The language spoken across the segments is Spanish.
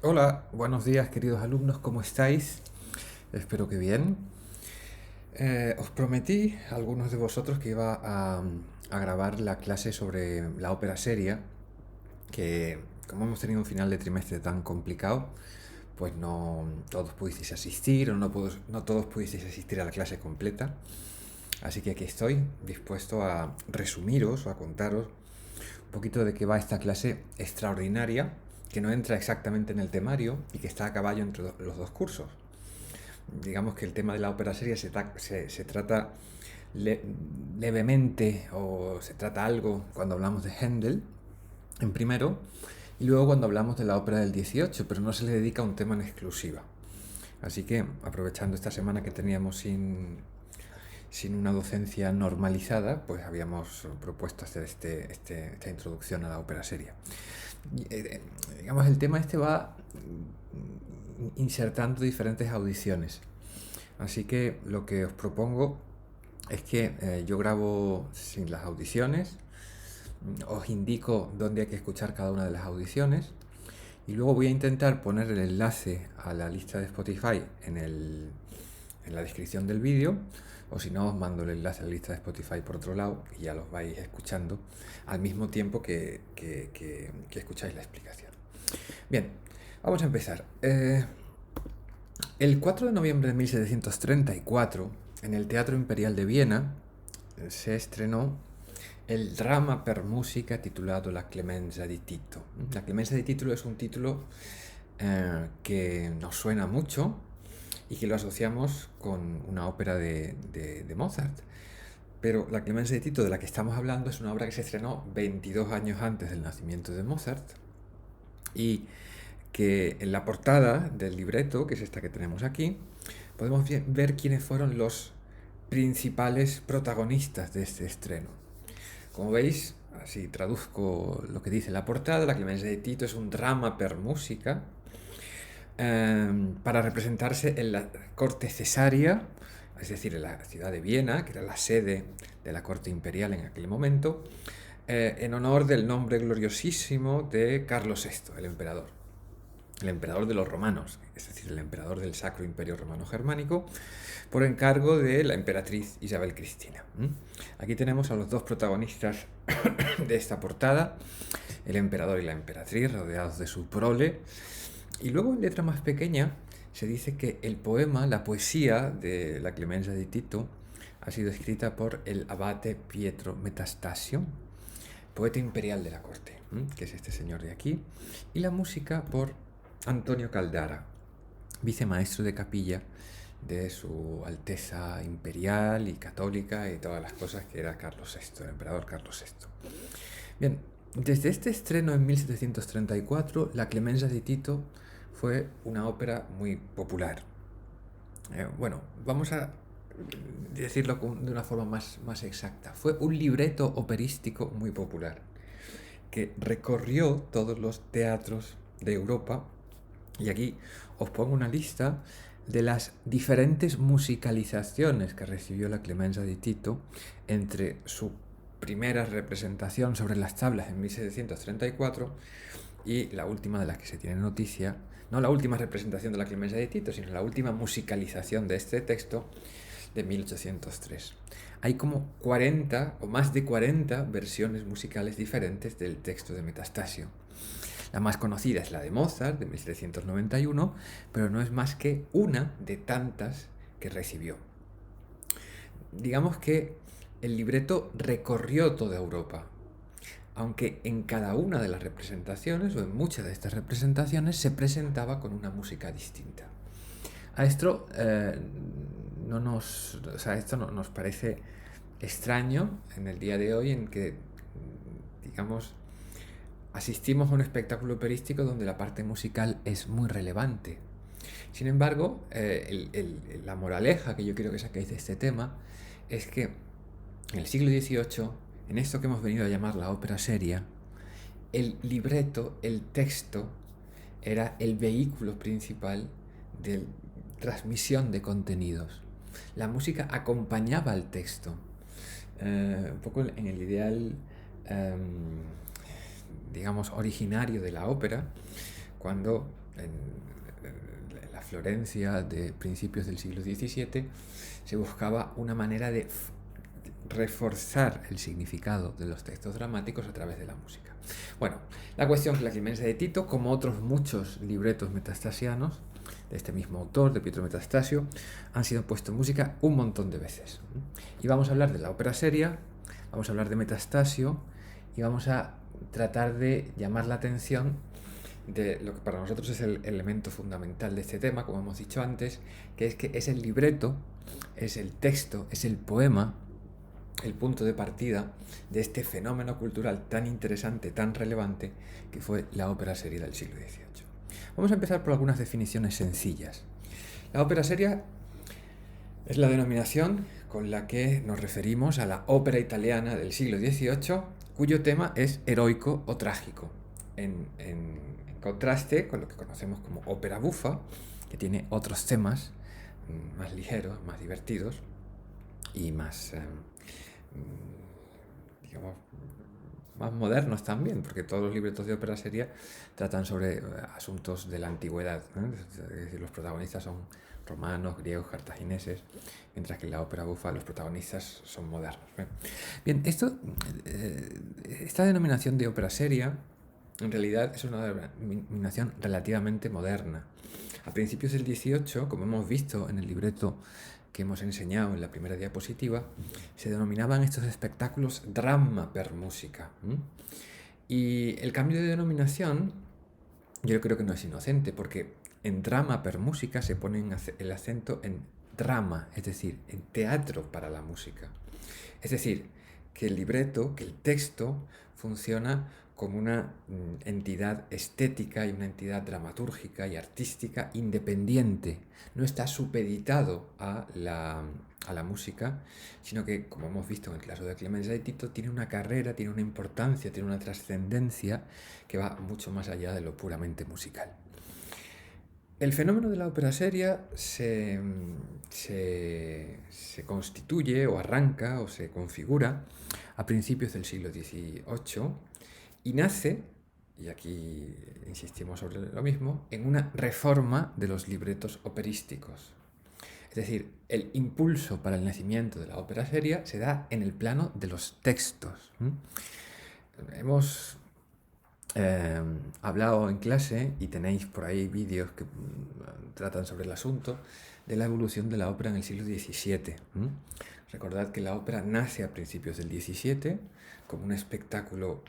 Hola, buenos días queridos alumnos, ¿cómo estáis? Espero que bien. Os prometí a algunos de vosotros que iba a grabar la clase sobre la ópera seria, que como hemos tenido un final de trimestre tan complicado, pues no todos pudisteis asistir o no todos pudisteis asistir a la clase completa. Así que aquí estoy, dispuesto a resumiros o a contaros un poquito de qué va esta clase extraordinaria, que no entra exactamente en el temario y que está a caballo entre los dos cursos. Digamos que el tema de la ópera seria se trata le- levemente o se trata algo cuando hablamos de Händel en primero y luego cuando hablamos de la ópera del 18, pero no se le dedica un tema en exclusiva. Así que aprovechando esta semana que teníamos sin una docencia normalizada, pues habíamos propuesto hacer esta introducción a la ópera seria. Digamos, el tema este va insertando diferentes audiciones. Así que lo que os propongo es que yo grabo sin las audiciones, os indico dónde hay que escuchar cada una de las audiciones y luego voy a intentar poner el enlace a la lista de Spotify en la descripción del vídeo, o si no os mando el enlace a la lista de Spotify por otro lado y ya los vais escuchando al mismo tiempo que escucháis la explicación. Bien, vamos a empezar. El 4 de noviembre de 1734, en el Teatro Imperial de Viena, se estrenó el drama per música titulado La Clemenza di Tito. La Clemenza di Tito es un título que nos suena mucho y que lo asociamos con una ópera de Mozart. Pero La Clemenza di Tito, de la que estamos hablando, es una obra que se estrenó 22 años antes del nacimiento de Mozart y que en la portada del libreto, que es esta que tenemos aquí, podemos ver quiénes fueron los principales protagonistas de este estreno. Como veis, así traduzco lo que dice la portada, La Clemencia de Tito es un drama per música para representarse en la corte cesárea, es decir, en la ciudad de Viena, que era la sede de la corte imperial en aquel momento, en honor del nombre gloriosísimo de Carlos VI, el emperador de los romanos, es decir, el emperador del Sacro Imperio Romano Germánico, por encargo de la emperatriz Isabel Cristina. Aquí tenemos a los dos protagonistas de esta portada, el emperador y la emperatriz, rodeados de su prole. Y luego en letra más pequeña se dice que el poema, la poesía de la Clemencia di Tito, ha sido escrita por el abate Pietro Metastasio, poeta imperial de la corte, que es este señor de aquí, y la música por Antonio Caldara, vicemaestro de capilla de su Alteza Imperial y Católica y todas las cosas que era Carlos VI, el emperador Carlos VI. Bien, desde este estreno en 1734, La Clemencia de Tito fue una ópera muy popular. Bueno, vamos a decirlo de una forma más exacta. Fue un libreto operístico muy popular que recorrió todos los teatros de Europa. Y aquí os pongo una lista de las diferentes musicalizaciones que recibió la Clemencia de Tito entre su primera representación sobre las tablas en 1734 y la última de las que se tiene noticia, no la última representación de la Clemencia de Tito, sino la última musicalización de este texto de 1803. Hay como 40 o más de 40 versiones musicales diferentes del texto de Metastasio. La más conocida es la de Mozart, de 1791, pero no es más que una de tantas que recibió. Digamos que el libreto recorrió toda Europa, aunque en cada una de las representaciones, o en muchas de estas representaciones, se presentaba con una música distinta. A esto, esto no, nos parece extraño en el día de hoy en que, digamos, asistimos a un espectáculo operístico donde la parte musical es muy relevante. Sin embargo, la moraleja que yo quiero que saquéis de este tema es que en el siglo XVIII, en esto que hemos venido a llamar la ópera seria, el libreto, el texto, era el vehículo principal de transmisión de contenidos. La música acompañaba al texto, un poco en el ideal, digamos, originario de la ópera, cuando en la Florencia de principios del siglo XVII, se buscaba una manera de reforzar el significado de los textos dramáticos a través de la música. Bueno, la cuestión es que la Clemencia de Tito, como otros muchos libretos metastasianos de este mismo autor, de Pietro Metastasio, han sido puestos en música un montón de veces. Y vamos a hablar de la ópera seria, vamos a hablar de Metastasio y vamos a tratar de llamar la atención de lo que para nosotros es el elemento fundamental de este tema, como hemos dicho antes, que es el libreto, es el texto, es el poema, el punto de partida de este fenómeno cultural tan interesante, tan relevante, que fue la ópera seria del siglo XVIII. Vamos a empezar por algunas definiciones sencillas. La ópera seria es la denominación con la que nos referimos a la ópera italiana del siglo XVIII, cuyo tema es heroico o trágico, en contraste con lo que conocemos como ópera bufa, que tiene otros temas más ligeros, más divertidos y más, digamos, más modernos también, porque todos los libretos de ópera seria tratan sobre asuntos de la antigüedad, ¿no? Es decir, los protagonistas son romanos, griegos, cartagineses, mientras que en la ópera bufa los protagonistas son modernos. Bien, esta denominación de ópera seria en realidad es una denominación relativamente moderna. A principios del XVIII, como hemos visto en el libreto que hemos enseñado en la primera diapositiva, se denominaban estos espectáculos drama per música. Y el cambio de denominación yo creo que no es inocente, porque en drama per música se pone el acento en drama, es decir, en teatro para la música. Es decir, que el libreto, que el texto funciona como una entidad estética y una entidad dramatúrgica y artística independiente. No está supeditado a la música, sino que, como hemos visto en el caso de Clemencia de Tito, tiene una carrera, tiene una importancia, tiene una trascendencia que va mucho más allá de lo puramente musical. El fenómeno de la ópera seria se constituye o arranca o se configura a principios del siglo XVIII y nace, y aquí insistimos sobre lo mismo, en una reforma de los libretos operísticos. Es decir, el impulso para el nacimiento de la ópera seria se da en el plano de los textos. Hemos hablado en clase, y tenéis por ahí vídeos que tratan sobre el asunto, de la evolución de la ópera en el siglo XVII. Recordad que la ópera nace a principios del XVII como un espectáculo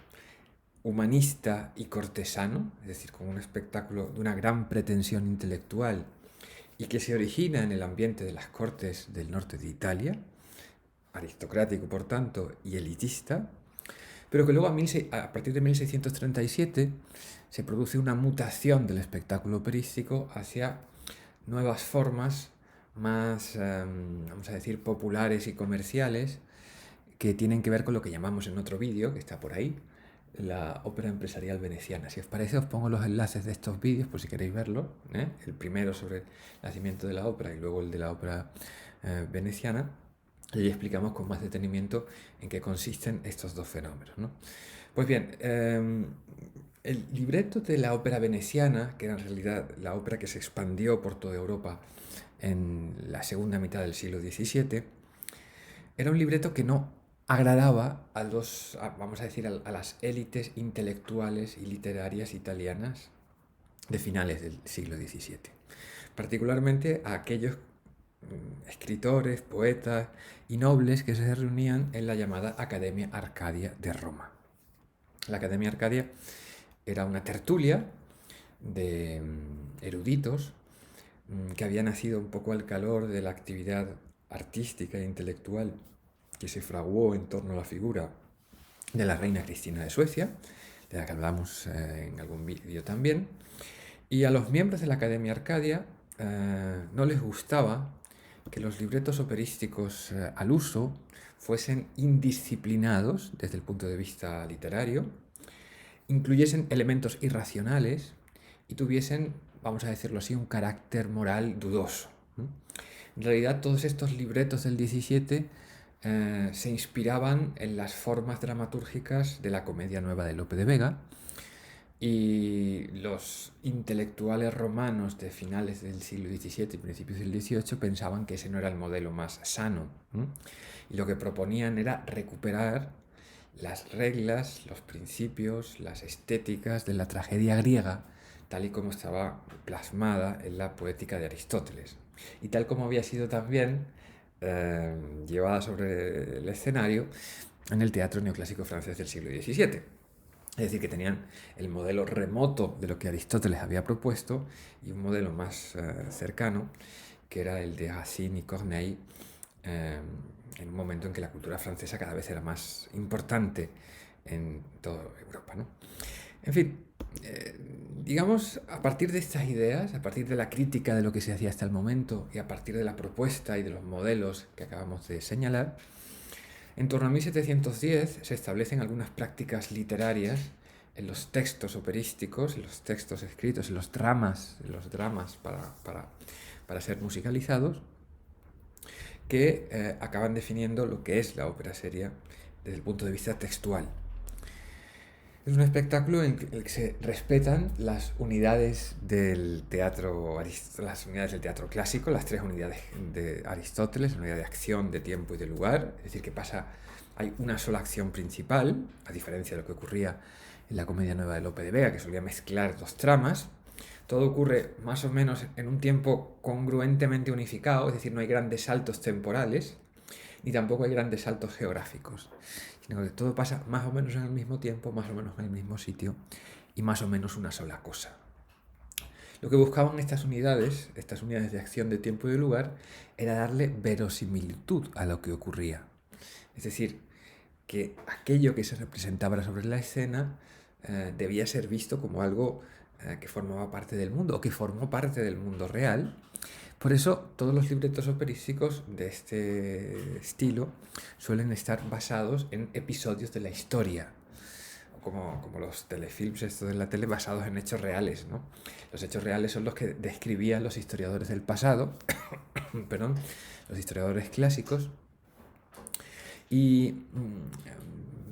humanista y cortesano, es decir, como un espectáculo de una gran pretensión intelectual y que se origina en el ambiente de las cortes del norte de Italia, aristocrático por tanto y elitista, pero que luego a partir de 1637 se produce una mutación del espectáculo operístico hacia nuevas formas más, vamos a decir, populares y comerciales, que tienen que ver con lo que llamamos en otro vídeo, que está por ahí, la ópera empresarial veneciana. Si os parece, os pongo los enlaces de estos vídeos por si queréis verlo, el primero sobre el nacimiento de la ópera y luego el de la ópera veneciana. Y explicamos con más detenimiento en qué consisten estos dos fenómenos, ¿no? Pues bien, el libreto de la ópera veneciana, que era en realidad la ópera que se expandió por toda Europa en la segunda mitad del siglo XVII, era un libreto que no agradaba vamos a decir, a las élites intelectuales y literarias italianas de finales del siglo XVII, particularmente a aquellos escritores, poetas y nobles que se reunían en la llamada Academia Arcadia de Roma. La Academia Arcadia era una tertulia de eruditos que había nacido un poco al calor de la actividad artística e intelectual que se fraguó en torno a la figura de la reina Cristina de Suecia, de la que hablamos en algún vídeo también, y a los miembros de la Academia Arcadia no les gustaba que los libretos operísticos al uso fuesen indisciplinados desde el punto de vista literario, incluyesen elementos irracionales y tuviesen, vamos a decirlo así, un carácter moral dudoso. En realidad, todos estos libretos del XVII se inspiraban en las formas dramatúrgicas de la Comedia Nueva de Lope de Vega, Y los intelectuales romanos de finales del siglo XVII y principios del XVIII pensaban que ese no era el modelo más sano. Y lo que proponían era recuperar las reglas, los principios, las estéticas de la tragedia griega, tal y como estaba plasmada en la poética de Aristóteles. Y tal como había sido también llevada sobre el escenario en el teatro neoclásico francés del siglo XVII. Es decir, que tenían el modelo remoto de lo que Aristóteles había propuesto y un modelo más cercano, que era el de Racine y Corneille, en un momento en que la cultura francesa cada vez era más importante en toda Europa, ¿no? En fin, digamos, a partir de estas ideas, a partir de la crítica de lo que se hacía hasta el momento y a partir de la propuesta y de los modelos que acabamos de señalar, en torno a 1710 se establecen algunas prácticas literarias en los textos operísticos, en los textos escritos, en los dramas para ser musicalizados, que acaban definiendo lo que es la ópera seria desde el punto de vista textual. Es un espectáculo en el que se respetan las unidades del teatro, las unidades del teatro clásico, las tres unidades de Aristóteles, la unidad de acción, de tiempo y de lugar. Es decir, que hay una sola acción principal, a diferencia de lo que ocurría en la Comedia Nueva de Lope de Vega, que solía mezclar dos tramas. Todo ocurre más o menos en un tiempo congruentemente unificado, es decir, no hay grandes saltos temporales, ni tampoco hay grandes saltos geográficos, sino que todo pasa más o menos en el mismo tiempo, más o menos en el mismo sitio y más o menos una sola cosa. Lo que buscaban estas unidades de acción de tiempo y de lugar, era darle verosimilitud a lo que ocurría. Es decir, que aquello que se representaba sobre la escena debía ser visto como algo que formaba parte del mundo o que formó parte del mundo real. Por eso todos los libretos operísticos de este estilo suelen estar basados en episodios de la historia, como los telefilms estos de la tele basados en hechos reales, ¿no? Los hechos reales son los que describían los historiadores del pasado, perdón, los historiadores clásicos, y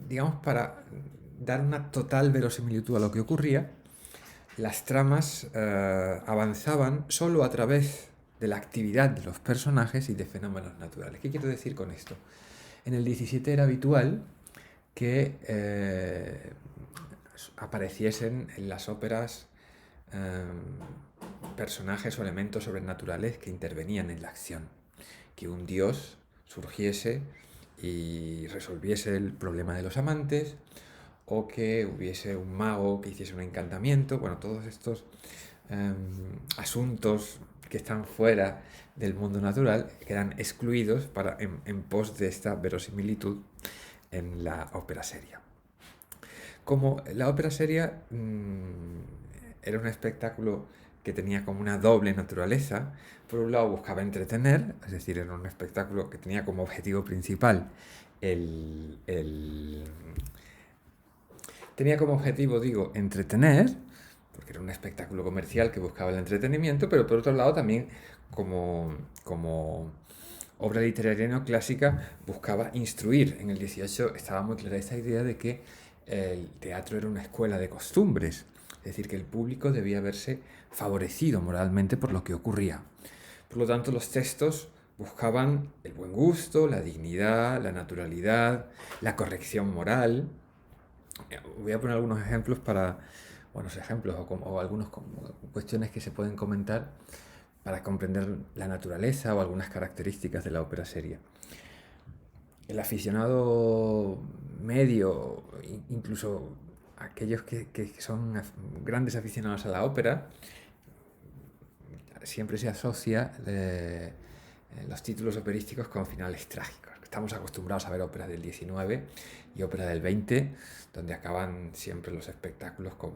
digamos, para dar una total verosimilitud a lo que ocurría, las tramas avanzaban solo a través de la actividad de los personajes y de fenómenos naturales. ¿Qué quiero decir con esto? En el 17 era habitual que apareciesen en las óperas personajes o elementos sobrenaturales que intervenían en la acción. Que un dios surgiese y resolviese el problema de los amantes, o que hubiese un mago que hiciese un encantamiento. Bueno, todos estos asuntos que están fuera del mundo natural quedan excluidos en pos de esta verosimilitud en la ópera seria. Como la ópera seria era un espectáculo que tenía como una doble naturaleza, por un lado buscaba entretener, es decir, era un espectáculo que tenía como objetivo principal tenía como objetivo, digo, entretener, porque era un espectáculo comercial que buscaba el entretenimiento, pero por otro lado también como obra literaria neoclásica buscaba instruir. En el 18 estaba muy clara esta idea de que el teatro era una escuela de costumbres, es decir, que el público debía verse favorecido moralmente por lo que ocurría. Por lo tanto, los textos buscaban el buen gusto, la dignidad, la naturalidad, la corrección moral. Voy a poner algunos ejemplos buenos ejemplos o algunas cuestiones que se pueden comentar para comprender la naturaleza o algunas características de la ópera seria. El aficionado medio, incluso aquellos que son grandes aficionados a la ópera, siempre se asocia los títulos operísticos con finales trágicos. Estamos acostumbrados a ver óperas del 19 y ópera del 20, donde acaban siempre los espectáculos con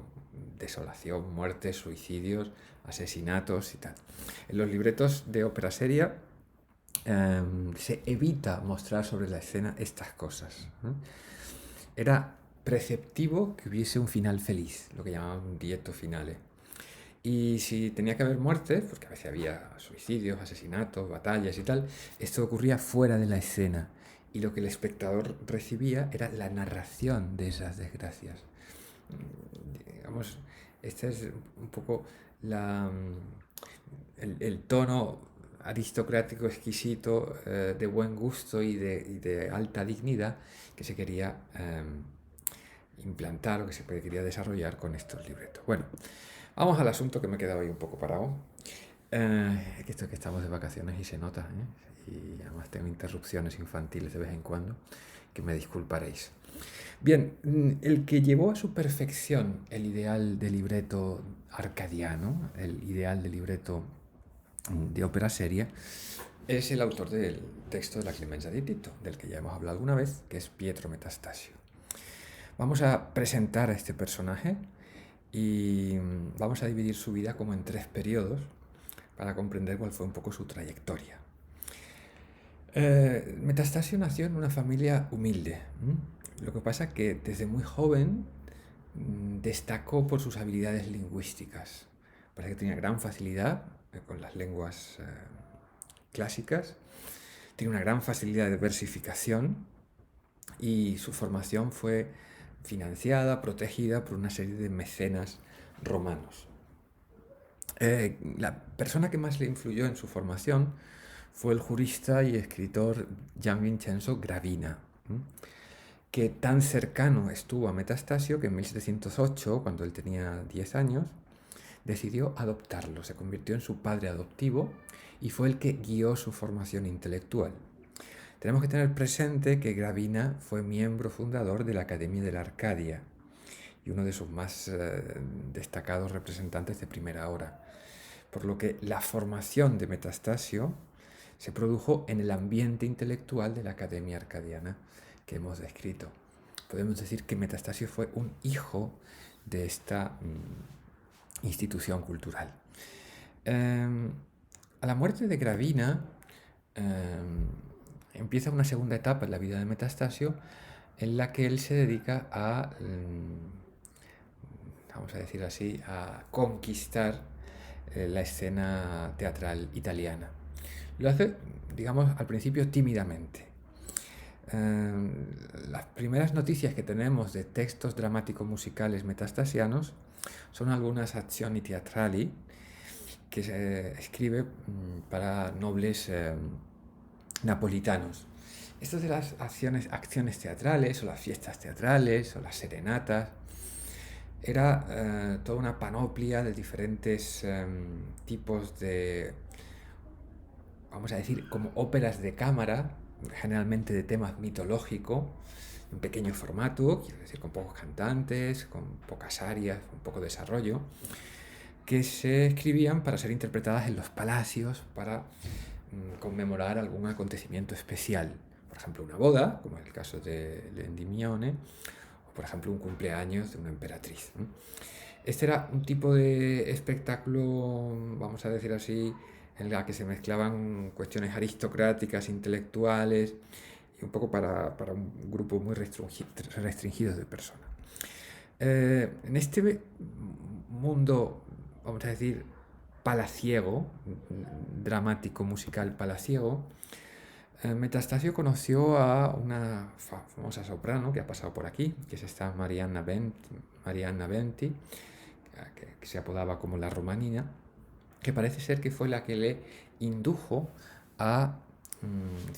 desolación, muertes, suicidios, asesinatos y tal. En los libretos de ópera seria se evita mostrar sobre la escena estas cosas. Era preceptivo que hubiese un final feliz, lo que llamaban un lieto finale. Y si tenía que haber muertes, porque a veces había suicidios, asesinatos, batallas y tal, esto ocurría fuera de la escena. Y lo que el espectador recibía era la narración de esas desgracias. digamos, este es un poco el tono aristocrático, exquisito, de buen gusto y de alta dignidad que se quería implantar o que se quería desarrollar con estos libretos. Bueno, vamos al asunto que me he quedado ahí un poco parado. Es que esto es que estamos de vacaciones y se nota, ¿eh? Y además tengo interrupciones infantiles de vez en cuando, que me disculparéis. Bien, el que llevó a su perfección el ideal de libreto arcadiano, el ideal de libreto de ópera seria, es el autor del texto de la Clemencia di Tito, del que ya hemos hablado alguna vez, que es Pietro Metastasio. Vamos a presentar a este personaje y vamos a dividir su vida como en 3 periodos para comprender cuál fue un poco su trayectoria. Metastasio nació en una familia humilde. Lo que pasa es que desde muy joven destacó por sus habilidades lingüísticas. Parece que tenía gran facilidad con las lenguas clásicas, tiene una gran facilidad de versificación y su formación fue financiada, protegida por una serie de mecenas romanos. La persona que más le influyó en su formación fue el jurista y escritor Gian Vincenzo Gravina, que tan cercano estuvo a Metastasio que en 1708, cuando él tenía 10 años, decidió adoptarlo, se convirtió en su padre adoptivo y fue el que guió su formación intelectual. Tenemos que tener presente que Gravina fue miembro fundador de la Academia de la Arcadia y uno de sus más destacados representantes de primera hora, por lo que la formación de Metastasio se produjo en el ambiente intelectual de la Academia Arcadiana que hemos descrito. Podemos decir que Metastasio fue un hijo de esta institución cultural. A la muerte de Gravina empieza una segunda etapa en la vida de Metastasio en la que él se dedica a, vamos a decir así, a conquistar la escena teatral italiana. Lo hace, digamos, al principio tímidamente. Las primeras noticias que tenemos de textos dramáticos musicales metastasianos son algunas azioni teatrali que se escribe para nobles napolitanos. Esto de las acciones teatrales o las fiestas teatrales o las serenatas era toda una panoplia de diferentes tipos de, vamos a decir, como óperas de cámara, generalmente de temas mitológicos, en pequeño formato, quiero decir, con pocos cantantes, con pocas arias, con poco desarrollo, que se escribían para ser interpretadas en los palacios para conmemorar algún acontecimiento especial. Por ejemplo, una boda, como es el caso de Endymione, o por ejemplo un cumpleaños de una emperatriz. Este era un tipo de espectáculo, vamos a decir así, en la que se mezclaban cuestiones aristocráticas, intelectuales, y un poco para un grupo muy restringido de personas. En este mundo, vamos a decir, palaciego, dramático, musical palaciego, Metastasio conoció a una famosa soprano que ha pasado por aquí, que es esta Marianna Benti, que se apodaba como la Romanina, que parece ser que fue la que le indujo a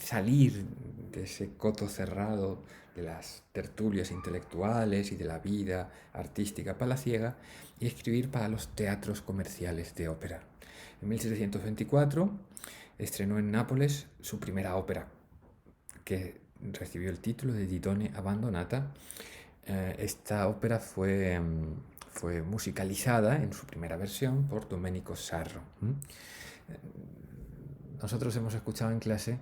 salir de ese coto cerrado de las tertulias intelectuales y de la vida artística palaciega y escribir para los teatros comerciales de ópera. En 1724 estrenó en Nápoles su primera ópera, que recibió el título de Didone Abbandonata. Esta ópera fue musicalizada en su primera versión por Domenico Sarro. Nosotros hemos escuchado en clase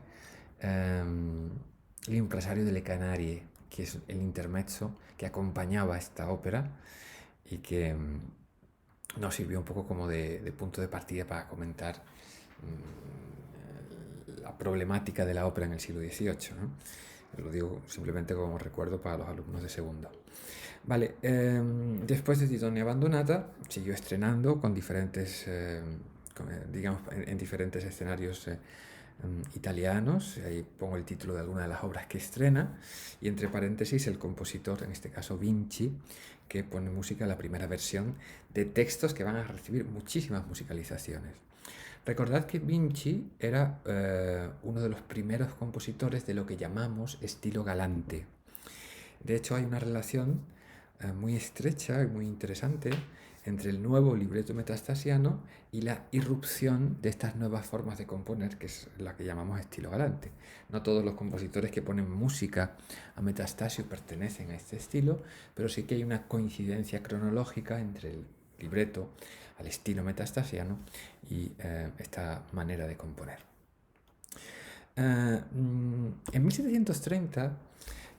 El impresario delle Canarie, que es el intermezzo que acompañaba esta ópera y que nos sirvió un poco como de punto de partida para comentar la problemática de la ópera en el siglo XVIII, ¿no? Lo digo simplemente como recuerdo para los alumnos de segundo. Vale, después de Didone Abbandonata siguió estrenando con diferentes, digamos, en diferentes escenarios italianos, ahí pongo el título de alguna de las obras que estrena, y entre paréntesis el compositor, en este caso Vinci, que pone música a la primera versión de textos que van a recibir muchísimas musicalizaciones. Recordad que Vinci era uno de los primeros compositores de lo que llamamos estilo galante. De hecho, hay una relación muy estrecha y muy interesante entre el nuevo libreto metastasiano y la irrupción de estas nuevas formas de componer, que es la que llamamos estilo galante. No todos los compositores que ponen música a Metastasio pertenecen a este estilo, pero sí que hay una coincidencia cronológica entre el libreto al estilo metastasiano y esta manera de componer. En 1730,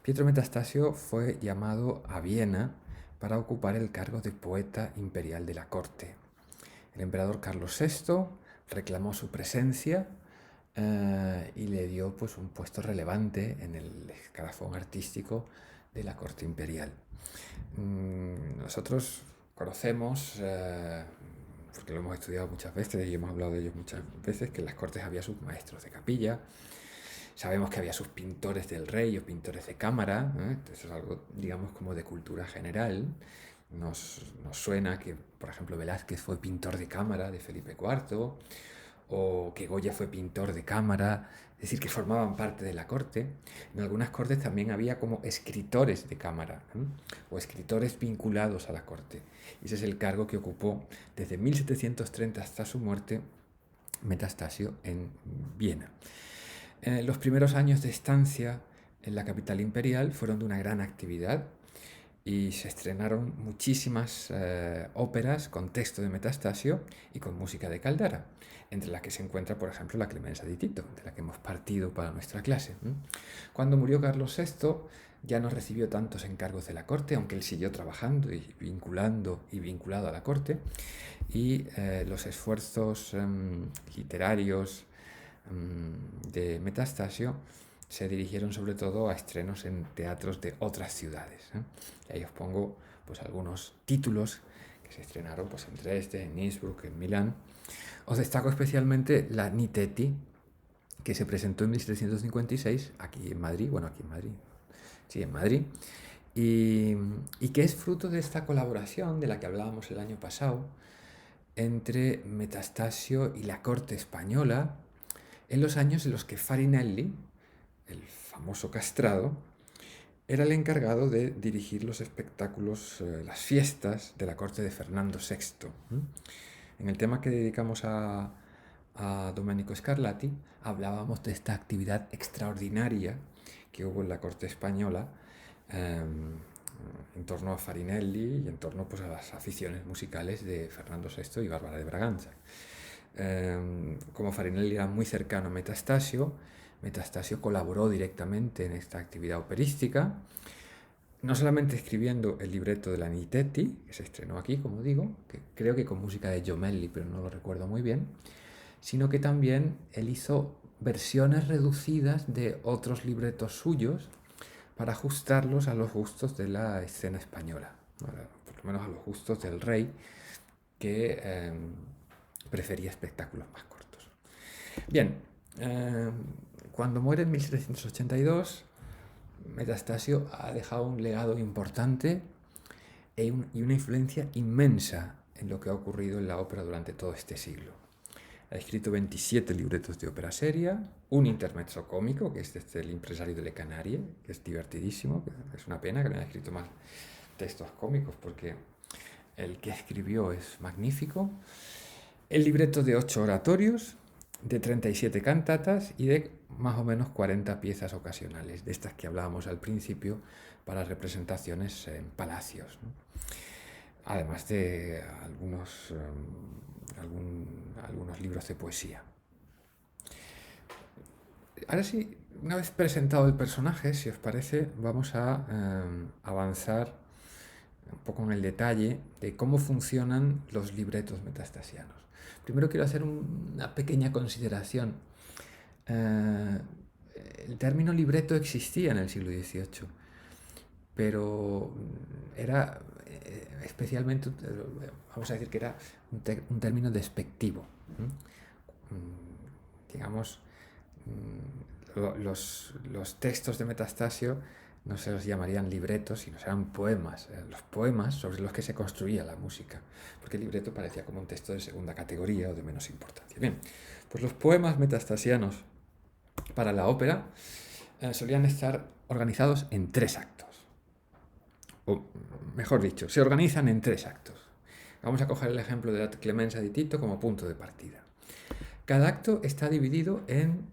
Pietro Metastasio fue llamado a Viena para ocupar el cargo de poeta imperial de la corte. El emperador Carlos VI reclamó su presencia y le dio pues, un puesto relevante en el escalafón artístico de la corte imperial. Nosotros conocemos, porque lo hemos estudiado muchas veces y hemos hablado de ellos muchas veces, que en las cortes había sus maestros de capilla. Sabemos que había sus pintores del rey o pintores de cámara, eso es algo, digamos, como de cultura general. Nos suena que, por ejemplo, Velázquez fue pintor de cámara de Felipe IV, o que Goya fue pintor de cámara, es decir, que formaban parte de la corte. En algunas cortes también había como escritores de cámara, o escritores vinculados a la corte. Y ese es el cargo que ocupó desde 1730 hasta su muerte Metastasio en Viena. Los primeros años de estancia en la capital imperial fueron de una gran actividad y se estrenaron muchísimas óperas con texto de Metastasio y con música de Caldara, entre las que se encuentra, por ejemplo, la Clemenza di Tito, de la que hemos partido para nuestra clase. Cuando murió Carlos VI, ya no recibió tantos encargos de la corte, aunque él siguió trabajando y vinculado a la corte, y los esfuerzos literarios de Metastasio se dirigieron sobre todo a estrenos en teatros de otras ciudades. Y ahí os pongo pues, algunos títulos que se estrenaron pues, en Dresde, en Innsbruck, en Milán. Os destaco especialmente la Nitteti, que se presentó en 1756 aquí en Madrid, sí, en Madrid, y que es fruto de esta colaboración de la que hablábamos el año pasado entre Metastasio y la corte española, en los años en los que Farinelli, el famoso castrado, era el encargado de dirigir los espectáculos, las fiestas de la corte de Fernando VI. En el tema que dedicamos a Domenico Scarlatti, hablábamos de esta actividad extraordinaria que hubo en la corte española en torno a Farinelli y en torno pues, a las aficiones musicales de Fernando VI y Bárbara de Braganza. Como Farinelli era muy cercano a Metastasio, Metastasio colaboró directamente en esta actividad operística, no solamente escribiendo el libreto de la Nitteti, que se estrenó aquí, como digo, que creo que con música de Giomelli, pero no lo recuerdo muy bien, sino que también él hizo versiones reducidas de otros libretos suyos para ajustarlos a los gustos de la escena española, por lo menos a los gustos del rey, que prefería espectáculos más cortos. Bien, cuando muere en 1782, Metastasio ha dejado un legado importante y una influencia inmensa en lo que ha ocurrido en la ópera durante todo este siglo. Ha escrito 27 libretos de ópera seria, un intermezzo cómico, que es El impresario de Le Canarie, que es divertidísimo, que es una pena que no haya escrito más textos cómicos, porque el que escribió es magnífico. El libreto de 8 oratorios, de 37 cantatas y de más o menos 40 piezas ocasionales, de estas que hablábamos al principio, para representaciones en palacios, ¿no? Además de algunos libros de poesía. Ahora sí, una vez presentado el personaje, si os parece, vamos a avanzar un poco en el detalle de cómo funcionan los libretos metastasianos. Primero quiero hacer una pequeña consideración. El término libreto existía en el siglo XVIII, pero era especialmente, vamos a decir que era un término despectivo. Digamos, los textos de Metastasio no se los llamarían libretos, sino serán poemas, los poemas sobre los que se construía la música, porque el libreto parecía como un texto de segunda categoría o de menos importancia. Bien, pues los poemas metastasianos para la ópera solían estar organizados en 3 actos, o mejor dicho, se organizan en 3 actos. Vamos a coger el ejemplo de la Clemencia di Tito como punto de partida. Cada acto está dividido en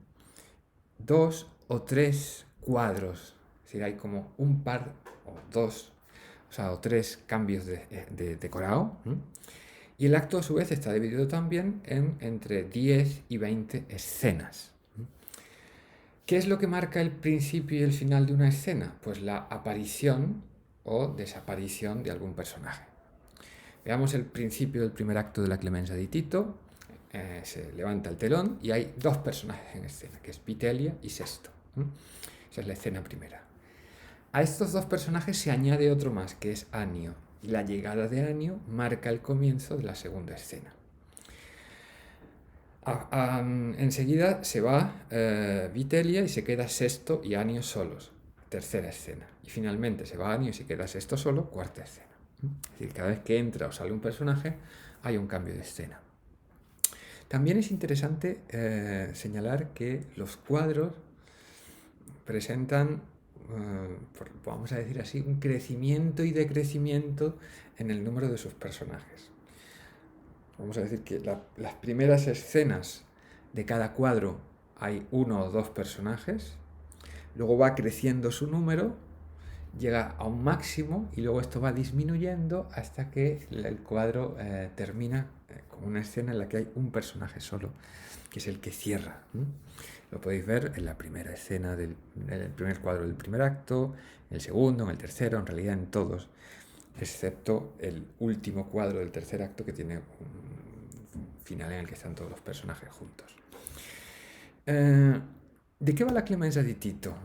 2 o 3 cuadros, es decir, hay como un par o 2, o 3 cambios de decorado. Y el acto a su vez está dividido también en entre 10 y 20 escenas. ¿Qué es lo que marca el principio y el final de una escena? Pues la aparición o desaparición de algún personaje. Veamos el principio del primer acto de la Clemencia di Tito. Se levanta el telón y hay 2 personajes en escena, que es Vitellia y Sesto. Esa es la escena primera. A estos 2 personajes se añade otro más, que es Anio, y la llegada de Anio marca el comienzo de la segunda escena. Enseguida se va Vitellia y se queda Sesto y Anio solos, tercera escena. Y finalmente se va Anio y se queda Sesto solo, cuarta escena. Es decir, cada vez que entra o sale un personaje hay un cambio de escena. También es interesante señalar que los cuadros presentan, vamos a decir así, un crecimiento y decrecimiento en el número de sus personajes. Vamos a decir que las primeras escenas de cada cuadro hay 1 o 2 personajes, luego va creciendo su número, llega a un máximo y luego esto va disminuyendo hasta que el cuadro termina con una escena en la que hay un personaje solo, que es el que cierra. Lo podéis ver en la primera escena en el primer cuadro del primer acto, en el segundo, en el tercero, en realidad en todos, excepto el último cuadro del tercer acto que tiene un final en el que están todos los personajes juntos. ¿De qué va la Clemencia di Tito?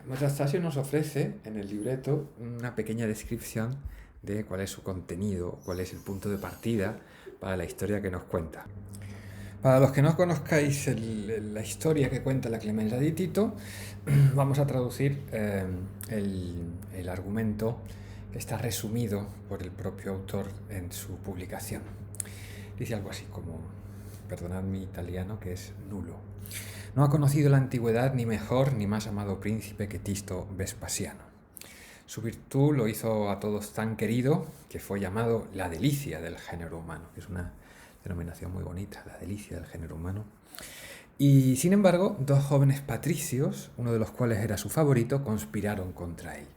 Metastasio nos ofrece en el libreto una pequeña descripción de cuál es su contenido, cuál es el punto de partida para la historia que nos cuenta. Para los que no conozcáis la historia que cuenta la Clemencia di Tito, vamos a traducir el argumento que está resumido por el propio autor en su publicación. Dice algo así como, perdonad mi italiano que es nulo: no ha conocido la antigüedad ni mejor ni más amado príncipe que Tisto Vespasiano. Su virtud lo hizo a todos tan querido que fue llamado la delicia del género humano, que es una denominación muy bonita, la delicia del género humano. Y sin embargo, 2 jóvenes patricios, uno de los cuales era su favorito, conspiraron contra él.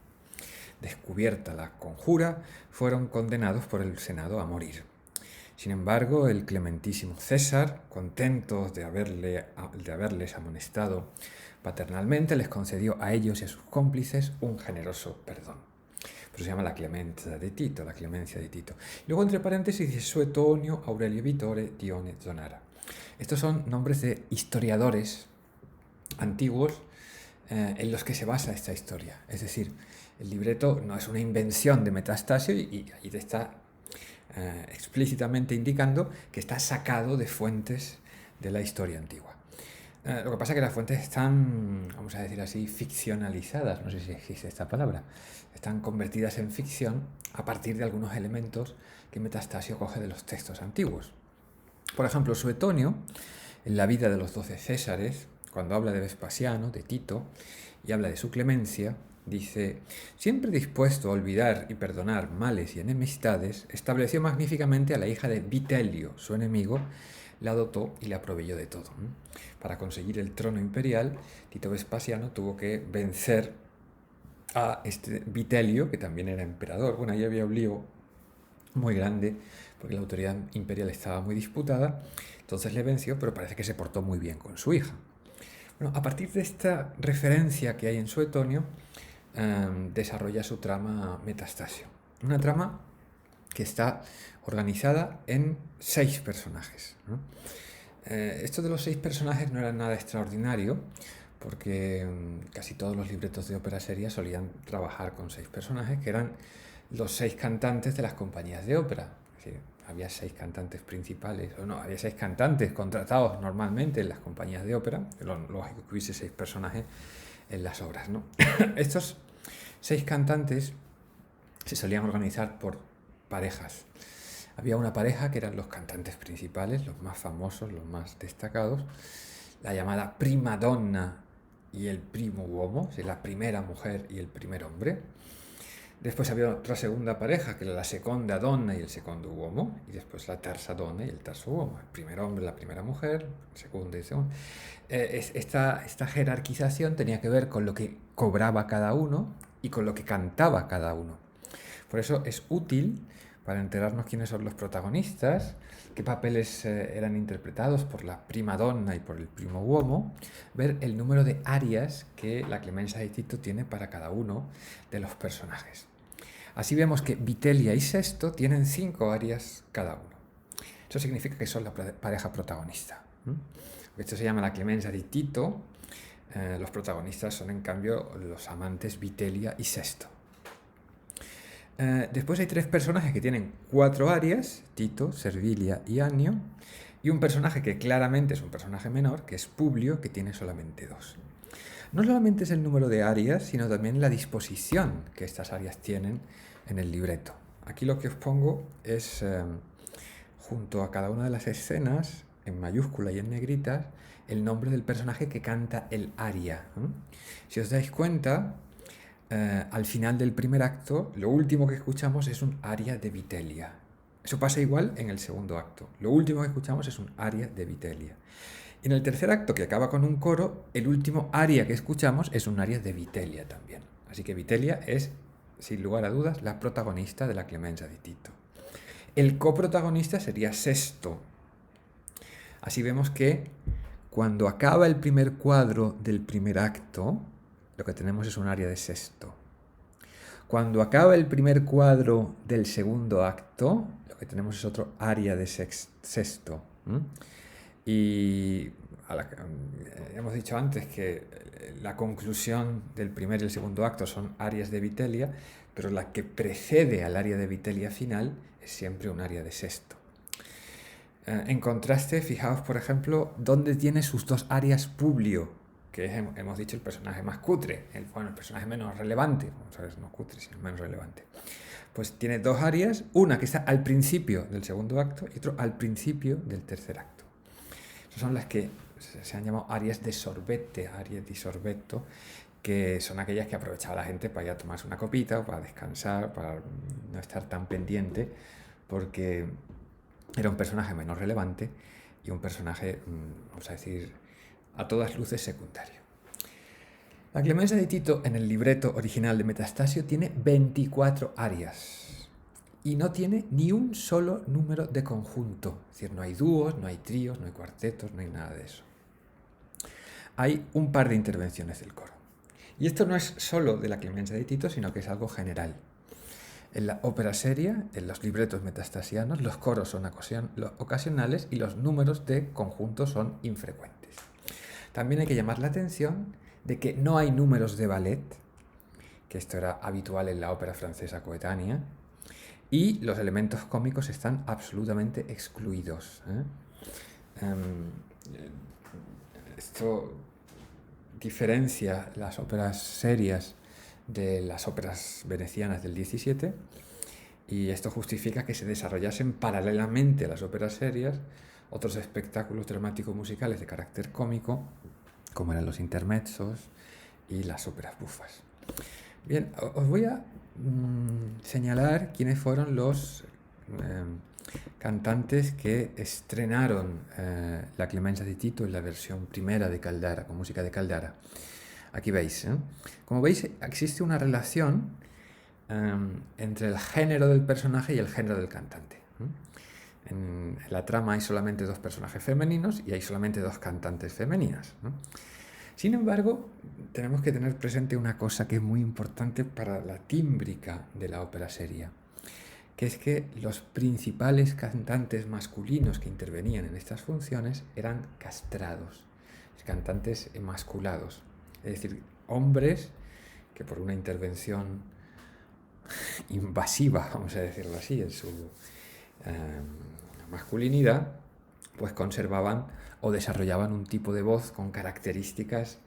Descubierta la conjura, fueron condenados por el Senado a morir. Sin embargo, el clementísimo César, contento de haberles amonestado paternalmente, les concedió a ellos y a sus cómplices un generoso perdón. Por eso se llama la Clemencia di Tito, la Clemencia di Tito. Luego, entre paréntesis, dice Suetonio, Aurelio Vittore, Dione, Zonara. Estos son nombres de historiadores antiguos en los que se basa esta historia. Es decir, el libreto no es una invención de Metastasio y ahí te está explícitamente indicando que está sacado de fuentes de la historia antigua. Lo que pasa es que las fuentes están, vamos a decir así, ficcionalizadas, no sé si existe esta palabra, están convertidas en ficción a partir de algunos elementos que Metastasio coge de los textos antiguos. Por ejemplo, Suetonio, en la vida de los 12 Césares, cuando habla de Vespasiano, de Tito, y habla de su clemencia, dice: siempre dispuesto a olvidar y perdonar males y enemistades, estableció magníficamente a la hija de Vitelio, su enemigo, la dotó y la proveyó de todo. Para conseguir el trono imperial, Tito Vespasiano tuvo que vencer a este Vitelio, que también era emperador. Bueno, ahí había un lío muy grande, porque la autoridad imperial estaba muy disputada, entonces le venció, pero parece que se portó muy bien con su hija. Bueno, a partir de esta referencia que hay en Suetonio, desarrolla su trama Metastasio. Una trama que está organizada en 6 personajes, ¿no? Esto de los 6 personajes no era nada extraordinario, porque casi todos los libretos de ópera seria solían trabajar con 6 personajes, que eran los 6 cantantes de las compañías de ópera. Es decir, había 6 cantantes principales, o no, había 6 cantantes contratados normalmente en las compañías de ópera, lo lógico que hubiese 6 personajes en las obras, ¿no? Estos 6 cantantes se solían organizar por parejas. Había una pareja que eran los cantantes principales, los más famosos, los más destacados, la llamada prima donna y el primo uomo, es la primera mujer y el primer hombre. Después había otra segunda pareja, que era la seconda donna y el secondo uomo, y después la terza donna y el terzo uomo, el primer hombre, la primera mujer, el segundo y el segundo. Esta jerarquización tenía que ver con lo que cobraba cada uno y con lo que cantaba cada uno. Por eso es útil, para enterarnos quiénes son los protagonistas, qué papeles eran interpretados por la prima donna y por el primo uomo, ver el número de arias que la Clemenza di Tito tiene para cada uno de los personajes. Así vemos que Vitellia y Sesto tienen 5 arias cada uno. Eso significa que son la pareja protagonista. Esto se llama la Clemenza di Tito. Los protagonistas son en cambio los amantes Vitellia y Sesto. Después hay 3 personajes que tienen 4 arias, Tito, Servilia y Annio, y un personaje que claramente es un personaje menor, que es Publio, que tiene solamente 2. No solamente es el número de arias, sino también la disposición que estas arias tienen en el libreto. Aquí lo que os pongo es, junto a cada una de las escenas, en mayúscula y en negritas, el nombre del personaje que canta el aria. Si os dais cuenta, al final del primer acto, lo último que escuchamos es un aria de Vitellia. Eso pasa igual en el segundo acto. Lo último que escuchamos es un aria de Vitellia. En el tercer acto, que acaba con un coro, el último aria que escuchamos es un aria de Vitellia también. Así que Vitellia es, sin lugar a dudas, la protagonista de la Clemenza di Tito. El coprotagonista sería Sesto. Así vemos que cuando acaba el primer cuadro del primer acto, lo que tenemos es un aria de Sesto. Cuando acaba el primer cuadro del segundo acto, lo que tenemos es otro aria de Sesto. Y hemos dicho antes que la conclusión del primer y el segundo acto son arias de Vitellia, pero la que precede al aria de Vitellia final es siempre un aria de Sesto. En contraste, fijaos, por ejemplo, dónde tiene sus 2 arias Publio, que es, hemos dicho, el personaje más cutre, el personaje menos relevante, vamos a ver, no cutre, sino menos relevante. Pues tiene 2 arias, una que está al principio del segundo acto y otro al principio del tercer acto. Esas son las que se han llamado arias de sorbete, arias di sorbetto, que son aquellas que aprovechaba la gente para ir a tomarse una copita o para descansar, para no estar tan pendiente, porque era un personaje menos relevante y un personaje, vamos a decir, a todas luces secundario. La Clemenza di Tito en el libreto original de Metastasio tiene 24 arias y no tiene ni un solo número de conjunto. Es decir, no hay dúos, no hay tríos, no hay cuartetos, no hay nada de eso. Hay un par de intervenciones del coro. Y esto no es solo de la Clemenza di Tito, sino que es algo general. En la ópera seria, en los libretos metastasianos, los coros son ocasionales y los números de conjunto son infrecuentes. También hay que llamar la atención de que no hay números de ballet, que esto era habitual en la ópera francesa coetánea, y los elementos cómicos están absolutamente excluidos. Esto diferencia las óperas serias de las óperas venecianas del XVII, y esto justifica que se desarrollasen paralelamente a las óperas serias otros espectáculos dramáticos musicales de carácter cómico, como eran los intermezzos y las óperas bufas. Bien, os voy a señalar quiénes fueron los cantantes que estrenaron la Clemenza di Tito en la versión primera de Caldara, con música de Caldara. Aquí veis, como veis, existe una relación entre el género del personaje y el género del cantante. En la trama hay solamente 2 personajes femeninos y hay solamente 2 cantantes femeninas. Sin embargo, tenemos que tener presente una cosa que es muy importante para la tímbrica de la ópera seria, que es que los principales cantantes masculinos que intervenían en estas funciones eran castrados, cantantes emasculados, es decir, hombres que por una intervención invasiva, vamos a decirlo así, masculinidad, pues conservaban o desarrollaban un tipo de voz con características